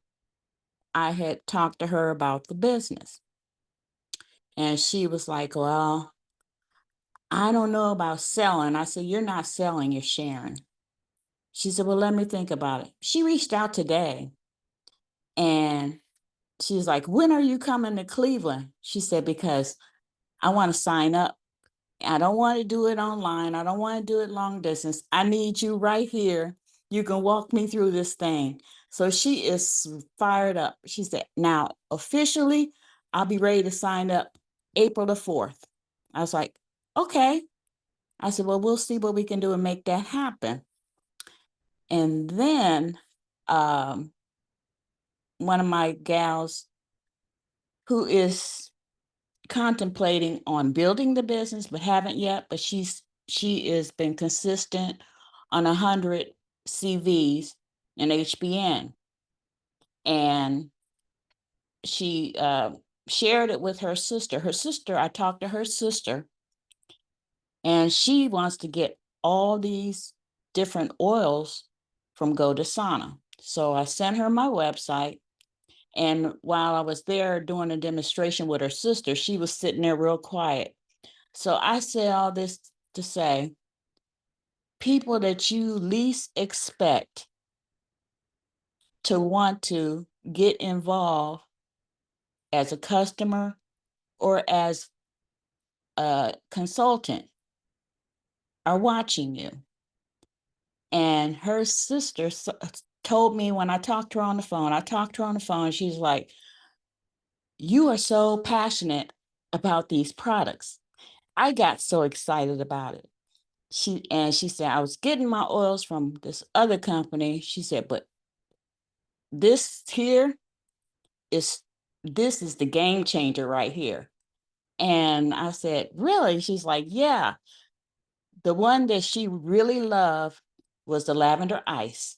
I had talked to her about the business. And she was like, well, I don't know about selling. I said, you're not selling, you're sharing. She said, well, let me think about it. She reached out today and she was like, when are you coming to Cleveland? She said, because I want to sign up. I don't want to do it online. I don't want to do it long distance. I need you right here. You can walk me through this thing. So she is fired up. She said, now officially, I'll be ready to sign up April the 4th. I was like, okay. I said, well, we'll see what we can do and make that happen. And then one of my gals who is contemplating on building the business but haven't yet, but she has been consistent on 100 CVs and HBN. And she shared it with her sister. I talked to her sister, and she wants to get all these different oils from Go to Sauna. So I sent her my website. And while I was there doing a demonstration with her sister, she was sitting there real quiet. So I say all this to say, people that you least expect to want to get involved as a customer or as a consultant are watching you. And her sister told me when I talked to her on the phone, she's like, you are so passionate about these products. I got so excited about it. She said, I was getting my oils from this other company. She said, but this here is this is the game changer right here. And I said, really? She's like, yeah. The one that she really loved was the lavender ice.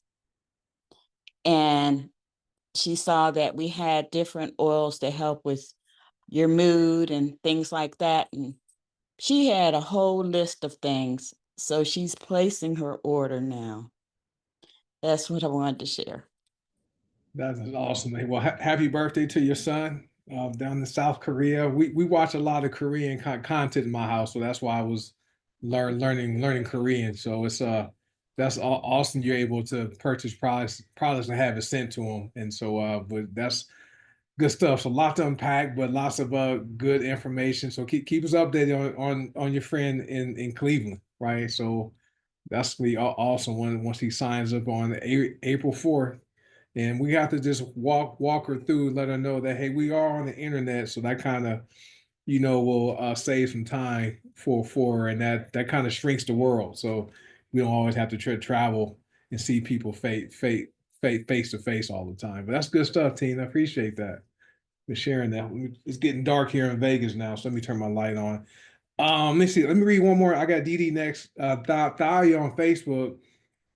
And she saw that we had different oils that help with your mood and things like that. And she had a whole list of things. So she's placing her order now. That's what I wanted to share. That's awesome. Well, happy birthday to your son down in South Korea. We watch a lot of Korean content in my house, so that's why I was learning Korean. So it's that's awesome. You're able to purchase products and have it sent to them, and so but that's good stuff. So a lot to unpack, but lots of good information. So keep us updated on your friend in Cleveland, right? So that's gonna be awesome when once he signs up on April 4th. And we have to just walk her through, let her know that hey, we are on the internet, so that kind of will save some time for her, and that kind of shrinks the world. So we don't always have to travel and see people face to face all the time. But that's good stuff, Tina. I appreciate that for sharing that. It's getting dark here in Vegas now, so let me turn my light on. Let me see. Let me read one more. I got Dee Dee next. Thalia on Facebook.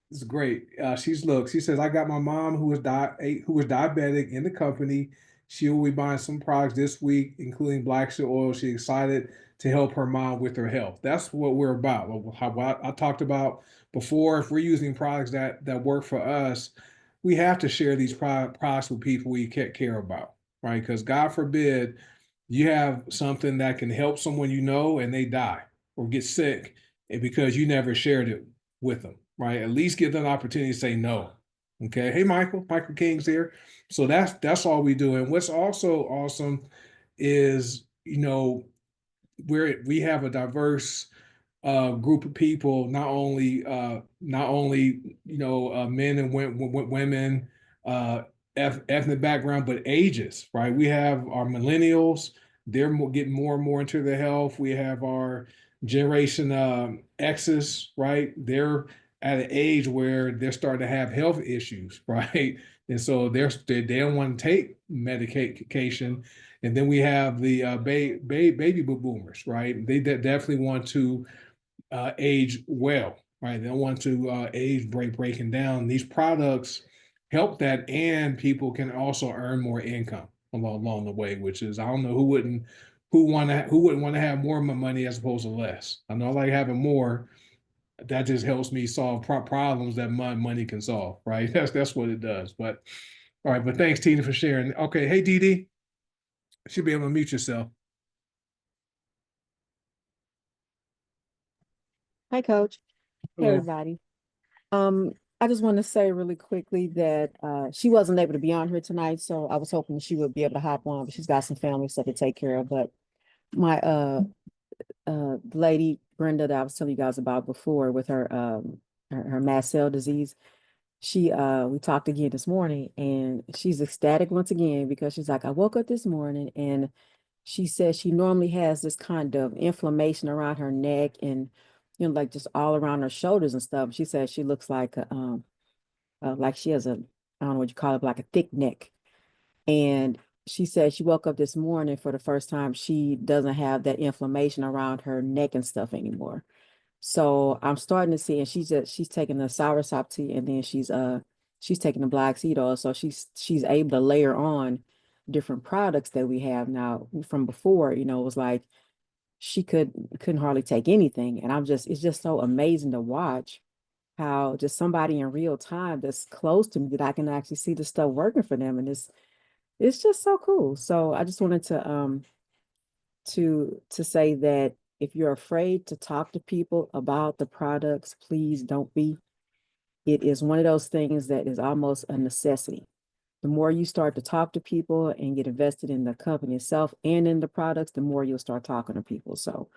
It's great. She says, I got my mom who was diabetic in the company. She will be buying some products this week, including black seed oil. She's excited to help her mom with her health. That's what we're about. How I talked about before, if we're using products that work for us, we have to share these products with people we care about, right? Because God forbid you have something that can help someone and they die or get sick, and because you never shared it with them, right? At least give them an opportunity to say no. Okay. Hey, Michael King's here. So that's all we do. And what's also awesome is, we have a diverse group of people, not only men and women, ethnic background, but ages, right? We have our millennials; they're getting more and more into their health. We have our generation X's, right? They're at an age where they're starting to have health issues, right? And so they don't want to take medication. And then we have the baby boomers, right? They definitely want to age well, right? They don't want to age breaking down. These products help that, and people can also earn more income along the way, which is, I don't know who wouldn't want to have more money as opposed to less. I know I like having more. That just helps me solve problems that money can solve, right? That's what it does. But all right, but thanks, Tina, for sharing. Okay, hey, Dee Dee, should be able to mute yourself. Hi, Coach. Hey, Hello. everybody. I just want to say really quickly that she wasn't able to be on here tonight, so I was hoping she would be able to hop on, but she's got some family stuff to take care of. But my lady Brenda that I was telling you guys about before with her mast cell disease, we talked again this morning, and she's ecstatic once again because she's like, I woke up this morning and she says she normally has this kind of inflammation around her neck and like just all around her shoulders and stuff. She says she looks like she has I don't know what you call it, like a thick neck. And she said she woke up this morning for the first time. She doesn't have that inflammation around her neck and stuff anymore. So I'm starting to see, and she's taking the soursop tea, and then she's taking the black seed oil. So she's able to layer on different products that we have now from before. It was like she couldn't hardly take anything. And it's just so amazing to watch how just somebody in real time that's close to me that I can actually see the stuff working for them. And it's just so cool. So I just wanted to say that if you're afraid to talk to people about the products, please don't be. It is one of those things that is almost a necessity. The more you start to talk to people and get invested in the company itself and in the products, the more you'll start talking to people. So,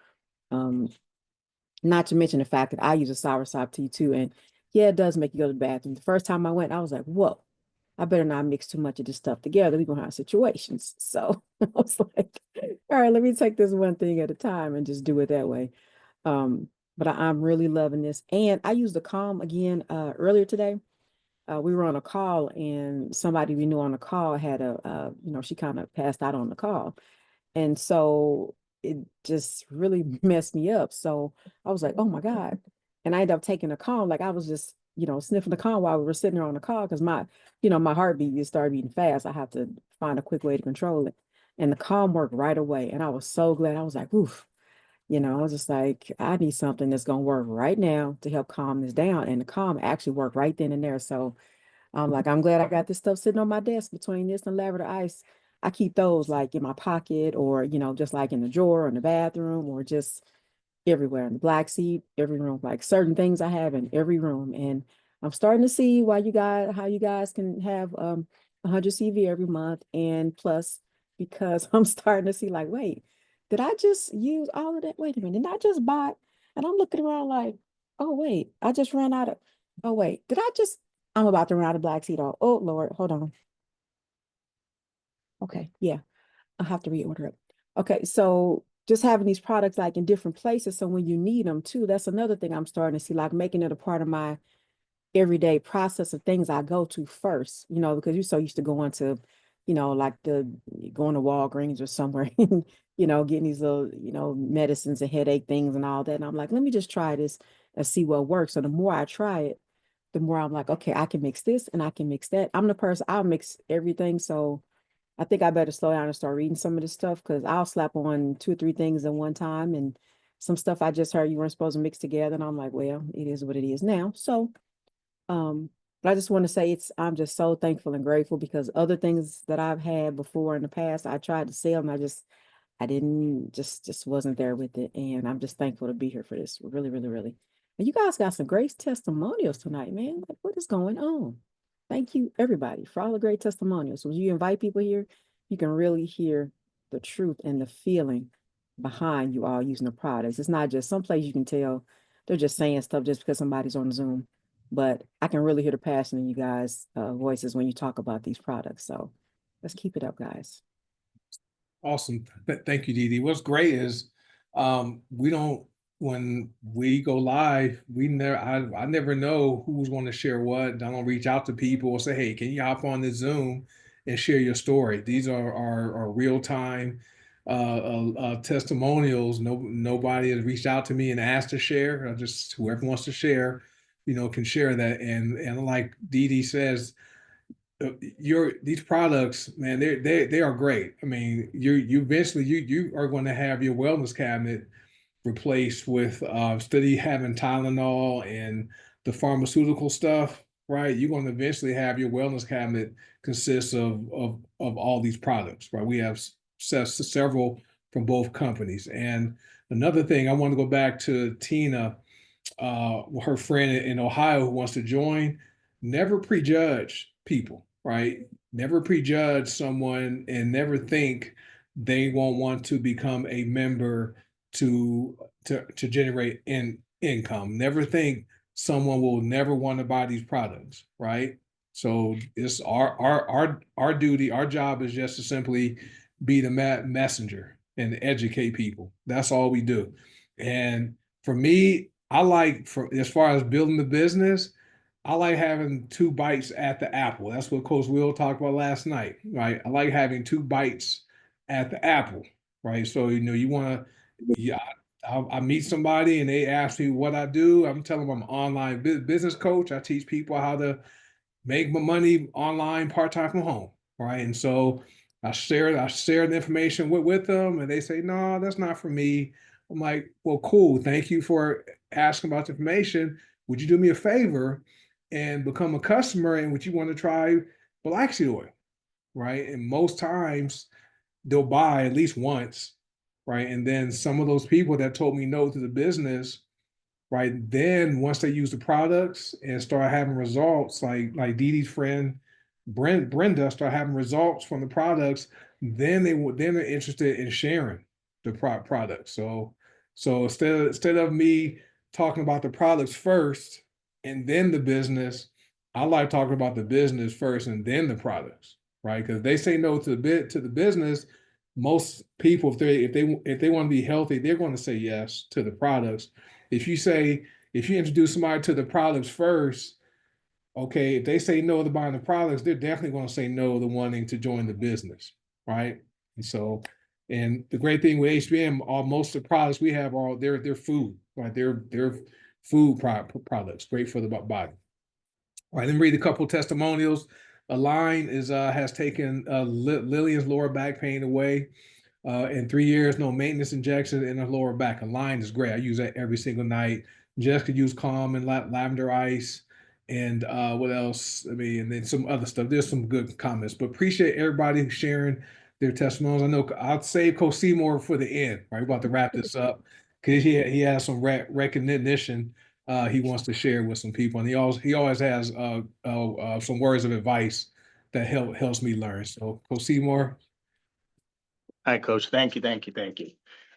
not to mention the fact that I use a soursop tea too. And yeah, it does make you go to the bathroom. The first time I went, I was like, whoa, I better not mix too much of this stuff together. We're gonna have situations. So I was like, all right, let me take this one thing at a time and just do it that way. But I'm really loving this. And I used the Calm again earlier today. we were on a call and somebody we knew on the call had she kind of passed out on the call. And so it just really messed me up. So I was like, oh my God. And I ended up taking a call. Like I was just, sniffing the call while we were sitting there on the call because my heartbeat just started beating fast. I have to find a quick way to control it. And the calm worked right away. And I was so glad. I was like, oof. I was just like, I need something that's going to work right now to help calm this down. And the calm actually worked right then and there. So I'm like, I'm glad I got this stuff sitting on my desk between this and lavender ice. I keep those like in my pocket or, just like in the drawer in the bathroom or just everywhere in the black seat, every room, like certain things I have in every room. And I'm starting to see how you guys can have 100 CV every month. And plus, because I'm starting to see like, wait, did I just use all of that? Wait a minute, did I just buy? And I'm looking around like, oh, wait, I just ran out of, oh, wait, I'm about to run out of black seed oil. Oh, Lord, hold on. Okay, yeah, I'll have to reorder it. Okay, so just having these products like in different places. So when you need them too, that's another thing I'm starting to see, like making it a part of my everyday process of things I go to first, because you're so used to going to, like going to Walgreens or somewhere, and, getting these little, medicines and headache things and all that. And I'm like, let me just try this and see what works. So the more I try it, the more I'm like, okay, I can mix this and I can mix that. I'm the person, I'll mix everything. So I think I better slow down and start reading some of this stuff because I'll slap on 2 or 3 things at one time. And some stuff I just heard you weren't supposed to mix together. And I'm like, well, it is what it is now. So, but I just want to say I'm just so thankful and grateful because other things that I've had before in the past, I tried to sell and I didn't just wasn't there with it. And I'm just thankful to be here for this. Really, really, really. And you guys got some great testimonials tonight, man. Like, what is going on? Thank you, everybody, for all the great testimonials. When you invite people here, you can really hear the truth and the feeling behind you all using the products. It's not just some place you can tell they're just saying stuff just because somebody's on Zoom. But I can really hear the passion in you guys' voices when you talk about these products. So let's keep it up, guys. Awesome. Thank you, Dee Dee. What's great is we don't when we go live, I never know who's going to share what. I don't reach out to people or say, hey, can you hop on this Zoom and share your story? These are real-time testimonials. Nobody has reached out to me and asked to share. Just whoever wants to share, can share that. And like Dee Dee says, these products, man, they are great. I mean, you eventually you are going to have your wellness cabinet replaced with instead of having Tylenol and the pharmaceutical stuff, right? You're going to eventually have your wellness cabinet consists of all these products, right? We have several from both companies. And another thing, I want to go back to Tina, her friend in Ohio who wants to join. Never prejudge people, right? Never prejudge someone and never think they won't want to become a member to generate income. Never think someone will never want to buy these products, right? So it's our duty, our job is just to simply be the messenger and educate people. That's all we do. And for me, I like for as far as building the business, I like having 2 bites at the apple. That's what Coach Will talked about last night, right? I like having 2 bites at the apple, right? So you want to, yeah. I meet somebody and they ask me what I do. I'm telling them I'm an online business coach. I teach people how to make my money online part-time from home, right? And so I share the information with them and they say, no, that's not for me. I'm like, well, cool. Thank you for asking about the information. Would you do me a favor and become a customer and would you want to try black seed oil, right? And most times they'll buy at least once, right? And then some of those people that told me no to the business, right? Then once they use the products and start having results, like Dee Dee's friend Brenda start having results from the products, then they're interested in sharing the products. So instead of me talking about the products first and then the business, I like talking about the business first and then the products, right? Because they say no to the business, most people if they want to be healthy, they're going to say yes to the products. If you introduce somebody to the products first, okay, if they say no to buying the products, they're definitely going to say no to wanting to join the business, right? And so, and the great thing with HBM, most of the products we have are they're food, right? They're food products, great for the body. All right, let me read a couple testimonials. Align has taken Lillian's lower back pain away. In 3 years, no maintenance injection in the lower back. Align is great. I use that every single night. Jessica used Calm and lavender ice. And what else? I mean, and then some other stuff. There's some good comments, but appreciate everybody sharing their testimonials. I know I'll save Coach Seymour for the end, right? We're about to wrap this up because he has some recognition he wants to share with some people, and he always has some words of advice that helps me learn. So, Coach Seymour. Hi, Coach. Thank you, thank you, thank you.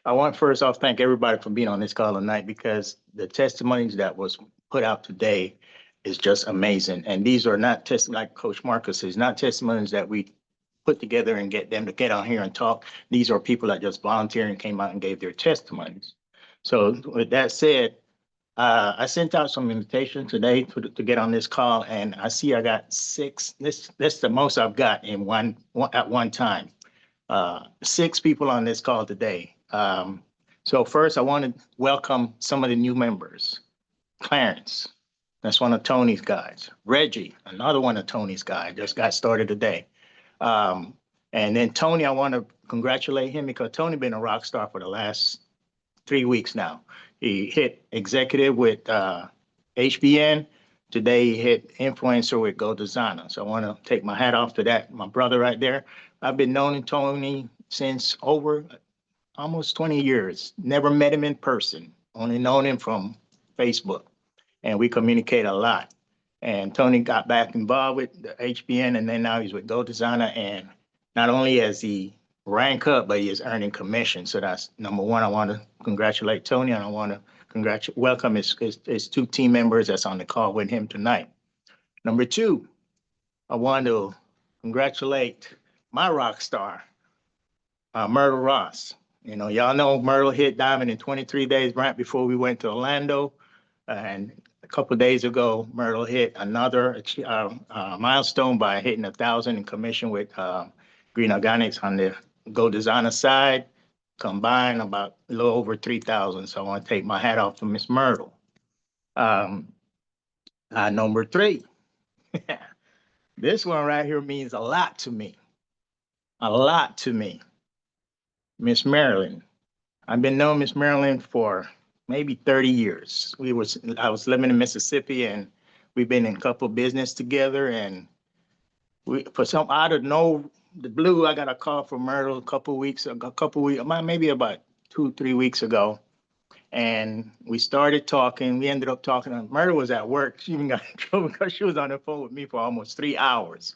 I want first off thank everybody for being on this call tonight because the testimonies that was put out today is just amazing. And these are not like Coach Marcus says, not testimonies that we put together and get them to get on here and talk. These are people that just volunteered and came out and gave their testimonies. So with that said, I sent out some invitations today to get on this call, and I see I got 6. That's the most I've got in at one time. 6 people on this call today. So first, I want to welcome some of the new members. Clarence, that's one of Tony's guys. Reggie, another one of Tony's guys, just got started today. And then Tony, I want to congratulate him because Tony been a rock star for the last 3 weeks now. He hit executive with HBN. Today he hit influencer with Go Designer. So I want to take my hat off to that, my brother right there. I've been knowing Tony since over almost 20 years. Never met him in person, only known him from Facebook. And we communicate a lot. And Tony got back involved with the HBN, and then now he's with Go Designer. And not only has he rank up, but he is earning commission. So that's number one. I want to congratulate Tony, and I want to welcome his 2 team members that's on the call with him tonight. Number 2, I want to congratulate my rock star, Myrtle Ross. You know, y'all know Myrtle hit diamond in 23 days right before we went to Orlando. And a couple of days ago, Myrtle hit another milestone by hitting 1,000 in commission with Green Organics on the Go Designer side, combined about a little over 3,000. So I want to take my hat off to Miss Myrtle. Number 3, this one right here means a lot to me. A lot to me. Miss Marilyn. I've been knowing Miss Marilyn for maybe 30 years. I was living in Mississippi, and we've been in a couple of business together. And for some out of the blue, I got a call from Myrtle maybe about 2-3 weeks ago. And we started talking. We ended up talking. Myrtle was at work. She even got in trouble because she was on the phone with me for almost 3 hours.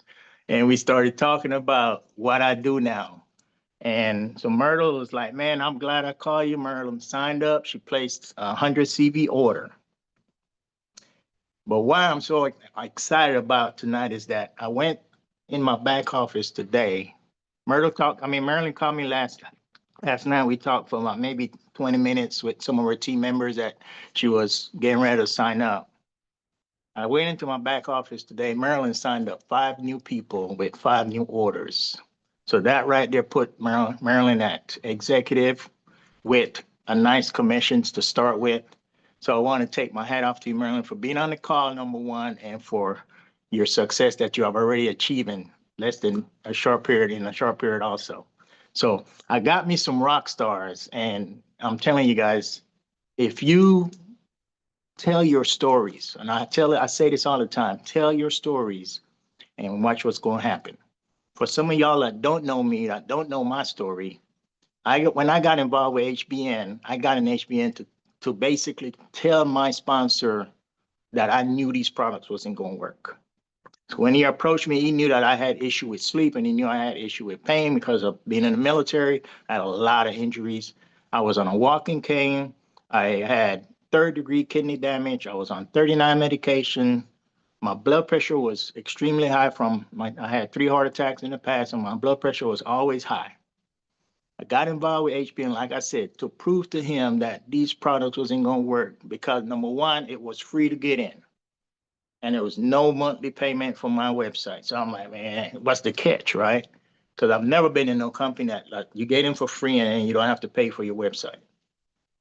And we started talking about what I do now. And so Myrtle was like, man, I'm glad I called you. Myrtle signed up. She placed a 100 CV order. But what I'm so excited about tonight is that I went in my back office today. Marilyn called me last night. We talked for about maybe 20 minutes with some of her team members that she was getting ready to sign up. I went into my back office today. Marilyn signed up 5 new people with 5 new orders. So that right there put Marilyn at executive with a nice commissions to start with. So I want to take my hat off to you, Marilyn, for being on the call, number 1, and for your success that you have already achieved in a short period also. So I got me some rock stars, and I'm telling you guys, if you tell your stories, and I say this all the time, tell your stories and watch what's going to happen. For some of y'all that don't know me, that don't know my story, when I got involved with HBN, I got in HBN to basically tell my sponsor that I knew these products wasn't going to work. So when he approached me, he knew that I had issue with sleep, and he knew I had issue with pain because of being in the military. I had a lot of injuries. I was on a walking cane. I had 3rd-degree kidney damage. I was on 39 medication. My blood pressure was extremely high I had 3 heart attacks in the past, and my blood pressure was always high. I got involved with HBN, like I said, to prove to him that these products wasn't going to work because, number 1, it was free to get in. and there was no monthly payment from my website. So I'm like, man, what's the catch, right? Because I've never been in no company that like you get in for free and you don't have to pay for your website.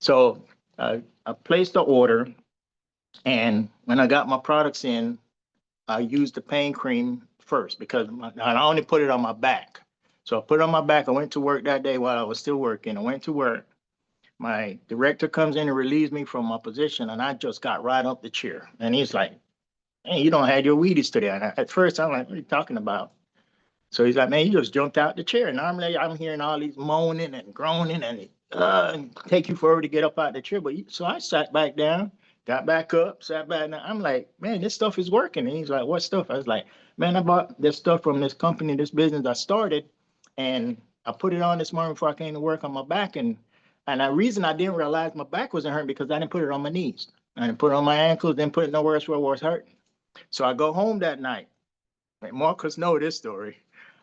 So I placed the order, and when I got my products in, I used the pain cream first because I only put it on my back. So I put it on my back. I went to work that day while I was still working. I went to work. My director comes in and relieves me from my position, and I just got right up the chair. And he's like, "Hey, you don't have your Wheaties today." And at first, I'm like, "What are you talking about?" So he's like, "Man, you just jumped out the chair." And normally I'm hearing all these moaning and groaning and take you forever to get up out the chair. But so I sat back down, got back up, sat back down. I'm like, "Man, this stuff is working." And he's like, "What stuff?" I was like, "Man, I bought this stuff from this company, this business I started, and I put it on this morning before I came to work on my back. And the reason I didn't realize my back wasn't hurting because I didn't put it on my knees. I didn't put it on my ankles, didn't put it nowhere else where it was hurting." So I go home that night. And Marcus know this story.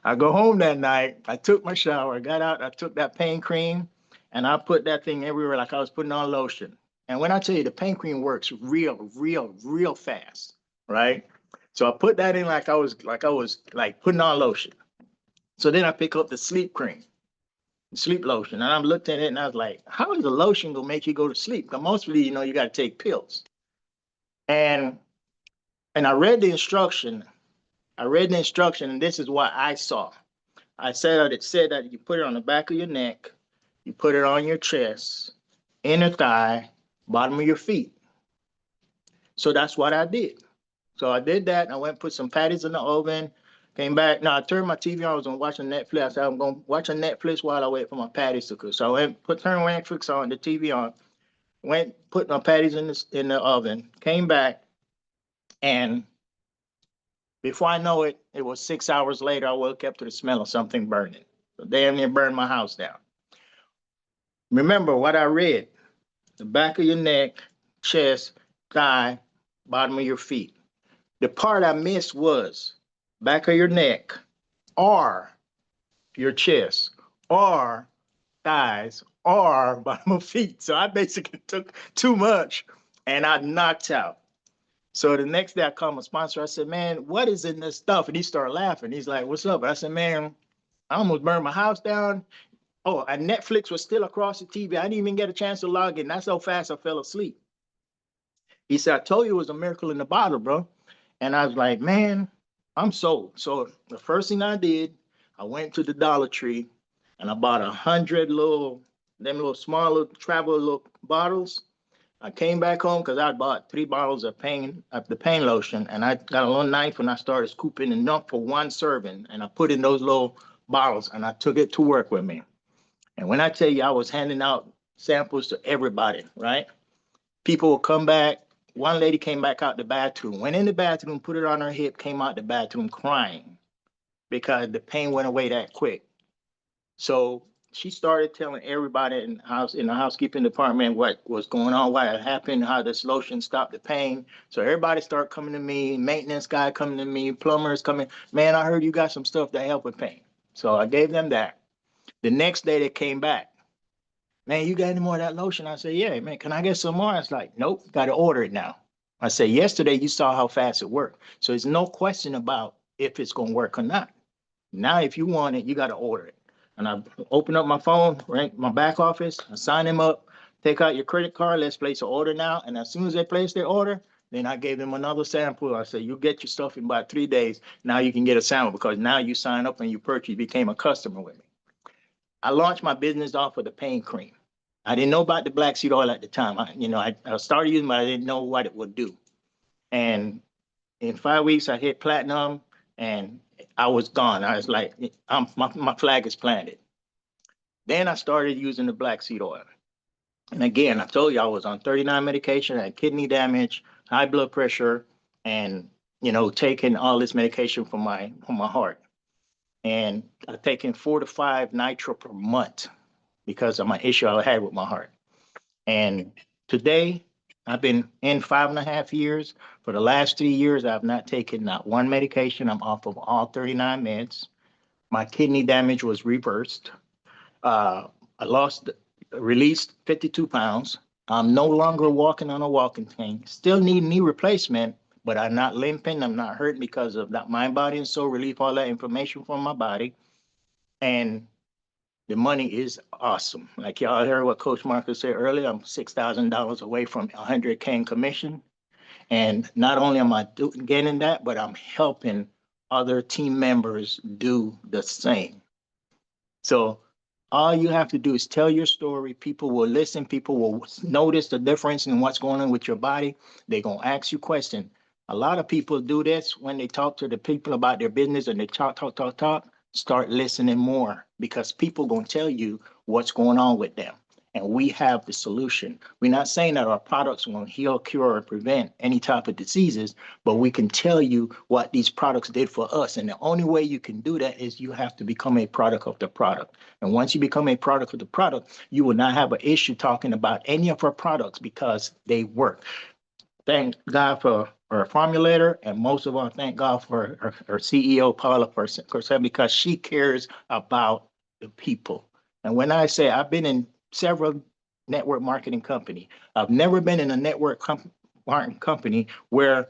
I go home that night. I took my shower, got out, I took that pain cream, and I put that thing everywhere like I was putting on lotion. And when I tell you the pain cream works real fast, right? So I put that in like I was like putting on lotion. So then I pick up the sleep cream, sleep lotion, and I'm looked at it and I was like, how is a lotion gonna make you go to sleep? Because mostly, you got to take pills. And I read the instruction. And this is what I saw. I said that it said that you put it on the back of your neck, you put it on your chest, inner thigh, bottom of your feet. So that's what I did. So I did that. And I went and put some patties in the oven. Came back. Now I turned my TV on. I was watching Netflix. I said I'm gonna watch a Netflix while I wait for my patties to cook. So I went turned Netflix on, the TV on. Went put my patties in the oven. Came back, and before I know it, it was 6 hours later. I woke up to the smell of something burning. So damn near burned my house down. Remember what I read: the back of your neck, chest, thigh, bottom of your feet. The part I missed was back of your neck, or your chest, or thighs, or bottom of feet. So I basically took too much and I knocked out. So the next day I called my sponsor. I said, "Man, what is in this stuff?" And he started laughing. He's like, "What's up?" I said, "Man, I almost burned my house down. Oh, and Netflix was still across the TV. I didn't even get a chance to log in. That's how fast I fell asleep." He said, "I told you it was a miracle in the bottle, bro." And I was like, "Man, I'm sold." So the first thing I did, I went to the Dollar Tree and I bought 100 little small little travel little bottles. I came back home because I bought 3 bottles of the pain lotion, and I got a little knife and I started scooping enough for one serving, and I put in those little bottles and I took it to work with me. And when I tell you I was handing out samples to everybody, right? People will come back. One lady came back out the bathroom, went in the bathroom, put it on her hip, came out the bathroom crying because the pain went away that quick. So she started telling everybody in the housekeeping department what was going on, what had happened, how this lotion stopped the pain. So everybody started coming to me, maintenance guy coming to me, plumbers coming. "Man, I heard you got some stuff that help with pain." So I gave them that. The next day they came back. "Man, you got any more of that lotion?" I said, "Yeah, man, can I get some more?" I was like, "Nope, got to order it now." I said, "Yesterday you saw how fast it worked. So there's no question about if it's going to work or not. Now, if you want it, you got to order it." And I open up my phone, right, my back office, I sign them up, take out your credit card, let's place an order now. And as soon as they place their order, then I gave them another sample. I said, "You get your stuff in about 3 days. Now you can get a sample because now you sign up and you purchase, you became a customer with me." I launched my business off of the pain cream. I didn't know about the black seed oil at the time. I started using, but I didn't know what it would do. And in 5 weeks, I hit platinum, and I was gone. I was like, my flag is planted. Then I started using the black seed oil. And again, I told you I was on 39 medication, I had kidney damage, high blood pressure, and taking all this medication for my heart. And I've taken 4 to 5 nitro per month because of my issue I had with my heart. And today, I've been in 5.5 years. For the last 3 years, I've not taken not one medication. I'm off of all 39 meds. My kidney damage was reversed. I released 52 pounds. I'm no longer walking on a walking cane. Still need knee replacement, but I'm not limping. I'm not hurting because of that mind, body, and soul relief, all that information from my body. And the money is awesome. Like y'all heard what Coach Marcus said earlier, I'm $6,000 away from 100K in commission. And not only am I getting that, but I'm helping other team members do the same. So all you have to do is tell your story. People will listen. People will notice the difference in what's going on with your body. They're going to ask you questions. A lot of people do this when they talk to the people about their business and they talk. Start listening more because people going to tell you what's going on with them. And we have the solution. We're not saying that our products will heal, cure, or prevent any type of diseases, but we can tell you what these products did for us. And the only way you can do that is you have to become a product of the product. And once you become a product of the product, you will not have an issue talking about any of our products because they work. Thank God for our formulator, and most of all, thank God for our CEO, Paula Corsell, because she cares about the people. And when I say I've been in several network marketing company, I've never been in a network marketing company where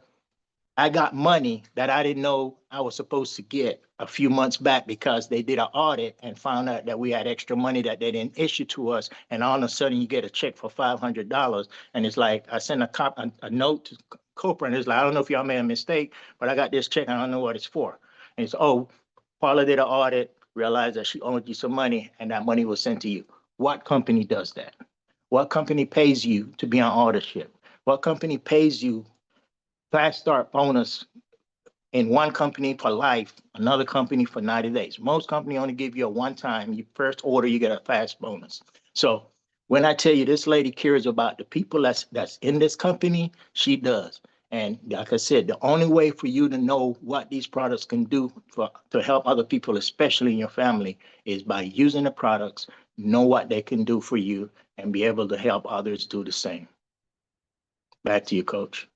I got money that I didn't know I was supposed to get a few months back because they did an audit and found out that we had extra money that they didn't issue to us. And all of a sudden you get a check for $500. And it's like, I sent a note to Copra and it's like, I don't know if y'all made a mistake, but I got this check. I don't know what it's for. And it's, oh, Paula did an audit, realized that she owed you some money and that money was sent to you. What company does that? What company pays you to be on auditorship? What company pays you fast start bonus in one company for life, another company for 90 days? Most companies only give you a one time, you first order, you get a fast bonus. So when I tell you this lady cares about the people that's in this company, she does. And like I said, the only way for you to know what these products can do to help other people, especially in your family, is by using the products, know what they can do for you, and be able to help others do the same. Back to you, Coach.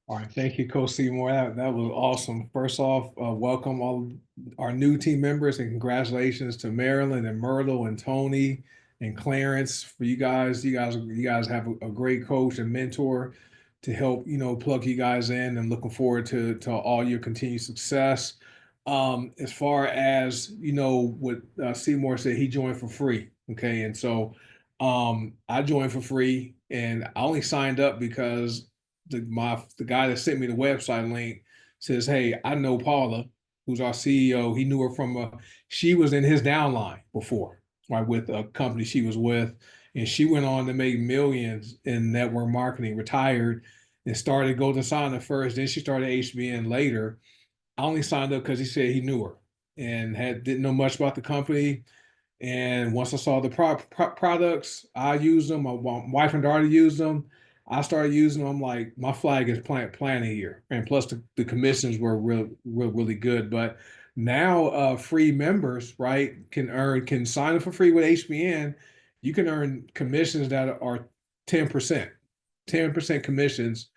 All right, thank you, Coach Seymour. That was awesome. First off, welcome all our new team members and congratulations to Marilyn and Myrtle and Tony and Clarence for you guys. You guys have a great coach and mentor to help, plug you guys in, and looking forward to all your continued success. As far as, what Seymour said, he joined for free. Okay. And so I joined for free and I only signed up because the guy that sent me the website link says, "Hey, I know Paula, who's our CEO. He knew her from she was in his downline before, right, with a company she was with, and she went on to make millions in network marketing. Retired and started Golden Sign first. Then she started HBN later. I only signed up because he said he knew her and didn't know much about the company." And once I saw the products, I used them. My wife and daughter used them. I started using them. I'm like, my flag is planted here. And plus, the commissions were really good. But now, free members, right, can sign up for free with HBN. You can earn commissions that are 10%, 10% commissions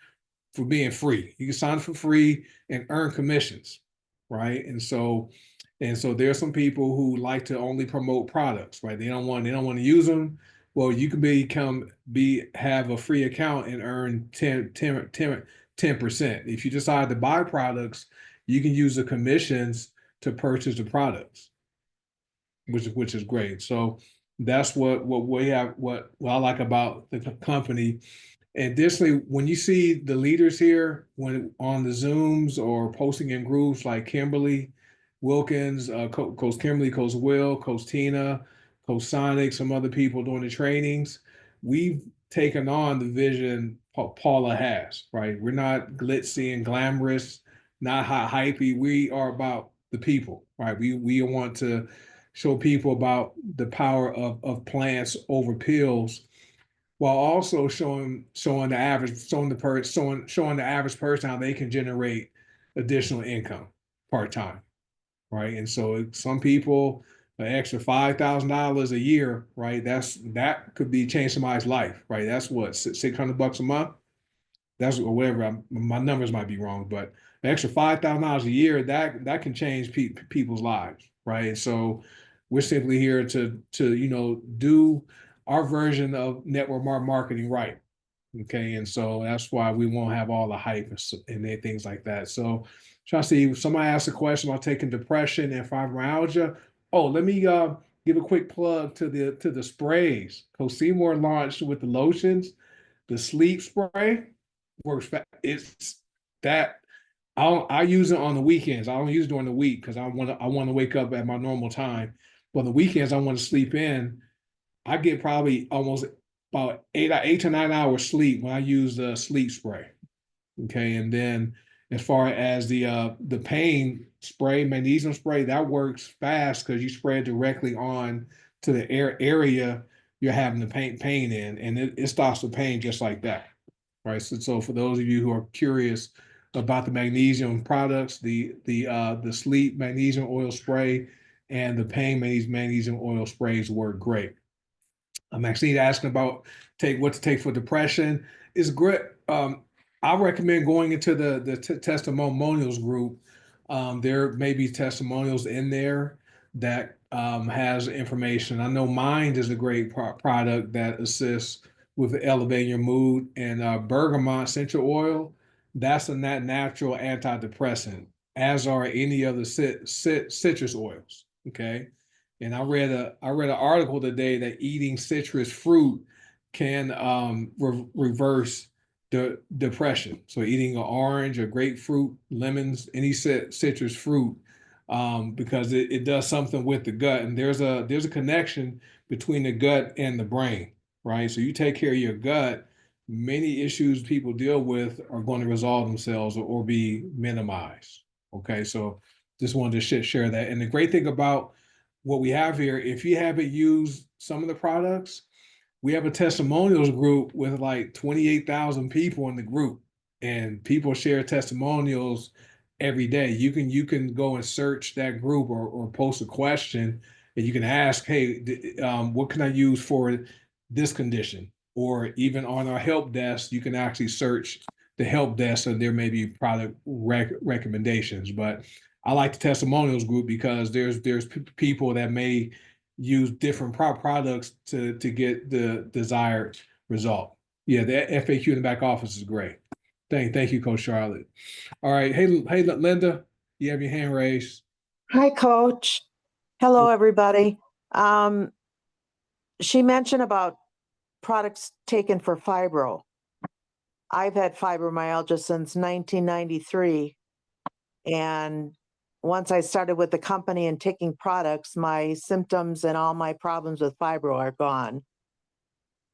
for being free. You can sign for free and earn commissions, right? And so there are some people who like to only promote products, right? They don't want to use them. Well, you can have a free account and earn 10%. If you decide to buy products, you can use the commissions to purchase the products, which is great. So that's what we have, what I like about the company. Additionally, when you see the leaders here, when on the Zooms or posting in groups like Kimberly Wilkins, Coach Kimberly, Coach Will, Coach Tina, Coach Sonic, some other people doing the trainings, we've taken on the vision Paula has, right? We're not glitzy and glamorous, not hot hypey. We are about the people, right? We want to show people about the power of plants over pills, while also showing the average person how they can generate additional income part-time, right? And so some people, an extra $5,000 a year, right? That could be change somebody's life, right? That's what, $600 a month. That's or whatever. My numbers might be wrong, but an extra $5,000 a year that can change people's lives, right? And so we're simply here to do our version of network marketing right, Okay, and so that's why we won't have all the hype and things like that. So trying to see, somebody asked a question about taking depression and fibromyalgia. Oh, let me give a quick plug to the sprays. Coach Seymour launched with the lotions, the sleep spray works. It's that I use it on the weekends. I don't use it during the week because I want to wake up at my normal time. But on the weekends I want to sleep in. I get probably almost about 8 to 9 hours sleep when I use the sleep spray. Okay, and then as far as the pain spray, magnesium spray, that works fast because you spray it directly on to the area you're having the pain in, and it stops the pain just like that. Right. So for those of you who are curious about the magnesium products, the sleep magnesium oil spray and the pain magnesium oil sprays work great. Maxine asking about what to take for depression is great. I recommend going into the testimonials group. There may be testimonials in there that has information. I know Mind is a great product that assists with elevating your mood, and bergamot essential oil, that's a natural antidepressant, as are any of the citrus oils. Okay. And I read an article today that eating citrus fruit can reverse the depression. So eating an orange, a grapefruit, lemons, any citrus fruit, because it does something with the gut. And there's a connection between the gut and the brain, right? So you take care of your gut, many issues people deal with are going to resolve themselves or be minimized. Okay, so just wanted to share that. And the great thing about what we have here, if you haven't used some of the products, we have a testimonials group with like 28,000 people in the group, and people share testimonials every day. You can go and search that group or post a question, and you can ask, hey, what can I use for this condition? Or even on our help desk, you can actually search the help desk, and there may be product recommendations. But I like the testimonials group because there's people that may use different products to get the desired result. Yeah, the FAQ in the back office is great. Thank you, Coach Charlotte. All right, hey Linda, you have your hand raised. Hi, Coach. Hello, everybody. She mentioned about products taken for fibro. I've had fibromyalgia since 1993. And once I started with the company and taking products, my symptoms and all my problems with fibro are gone.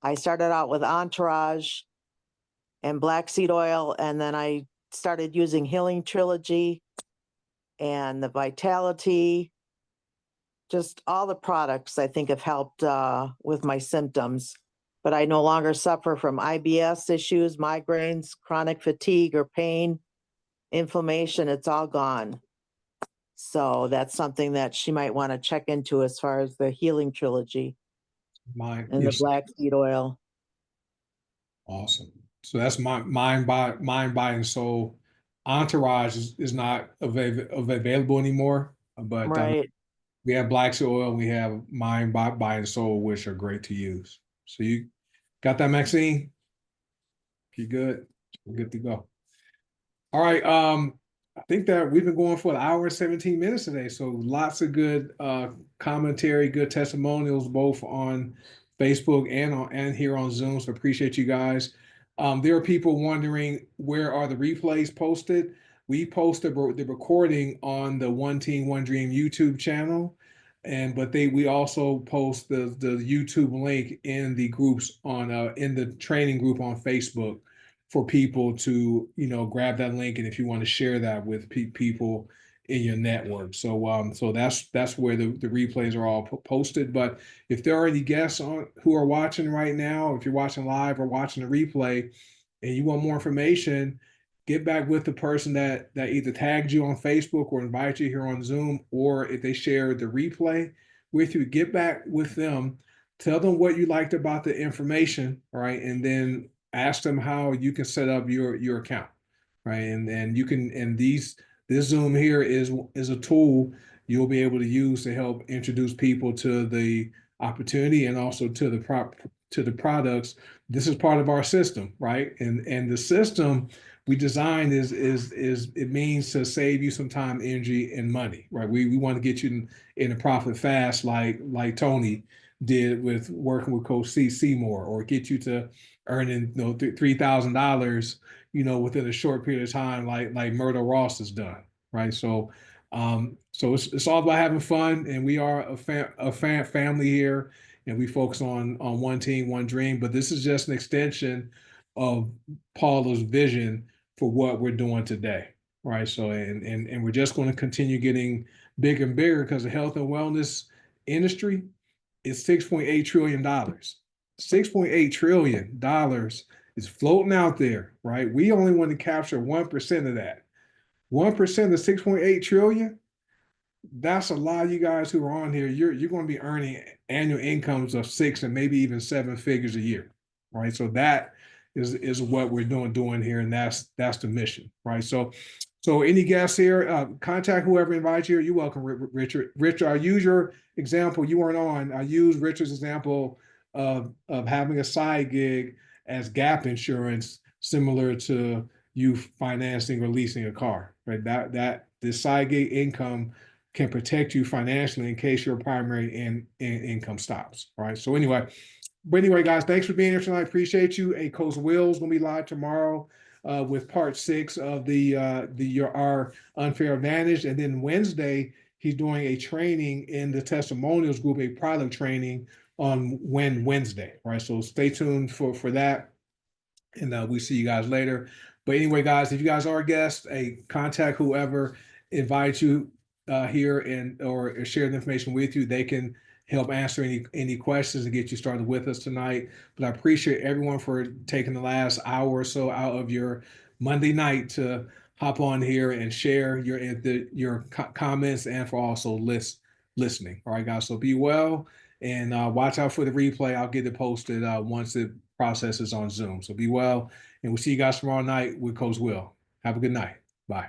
I started out with Entourage and black seed oil, and then I started using Healing Trilogy and the Vitality. Just all the products I think have helped with my symptoms, but I no longer suffer from IBS issues, migraines, chronic fatigue or pain, inflammation. It's all gone. So that's something that she might want to check into as far as the Healing Trilogy and the black seed oil. Awesome. So that's mind, body, and soul. Entourage is not available anymore, but right. We have black seed oil, and we have mind, body, and soul, which are great to use. So you got that, Maxine? You good? We're good to go. All right. I think that we've been going for an hour and 17 minutes today. So lots of good commentary, good testimonials, both on Facebook and here on Zoom. So appreciate you guys. There are people wondering, where are the replays posted? We posted the recording on the One Team One Dream YouTube channel, but we also post the YouTube link in the groups in the training group on Facebook for people to grab that link, and if you want to share that with people in your network. So that's where the replays are all posted. But if there are any guests who are watching right now, if you're watching live or watching the replay and you want more information, get back with the person that either tagged you on Facebook or invited you here on Zoom, or if they shared the replay with you, get back with them, tell them what you liked about the information, right? And then ask them how you can set up your account, right? And you can, and this Zoom here is a tool you'll be able to use to help introduce people to the opportunity and also to the to the products. This is part of our system, right? And the system we designed is it means to save you some time, energy, and money, right? We want to get you in a profit fast, like Tony did with working with Coach C Seymour, or get you to earning $3,000, within a short period of time, like Myrtle Ross has done, right? So it's all about having fun, and we are a family here, and we focus on one team, one dream. But this is just an extension of Paula's vision for what we're doing today, right? So and we're just going to continue getting bigger and bigger, because the health and wellness industry is $6.8 trillion. $6.8 trillion is floating out there, right? We only want to capture 1% of that. 1% of 6.8 trillion. That's a lot of you guys who are on here. You're going to be earning annual incomes of 6 and maybe even 7 figures a year, right? So that is what we're doing here, and that's the mission, right? So any guests here, contact whoever invites you. You're welcome, Richard. Richard, I use your example. You weren't on. I use Richard's example of having a side gig as gap insurance, similar to you financing or leasing a car, right? That this side gig income can protect you financially in case your primary income stops, right? So anyway, guys, thanks for being here tonight. Appreciate you. Hey, Coach Will's gonna be live tomorrow with part 6 of our unfair advantage, and then Wednesday he's doing a training in the testimonials group, a product training on Wednesday, right? So stay tuned for that, and we see you guys later. But anyway, guys, if you guys are guests, contact whoever invites you here or share the information with you. They can help answer any questions and get you started with us tonight. But I appreciate everyone for taking the last hour or so out of your Monday night to hop on here and share your comments, and for also listening. All right, guys. So be well, and watch out for the replay. I'll get it posted once it processes on Zoom. So be well, and we'll see you guys tomorrow night with Coach Will. Have a good night. Bye.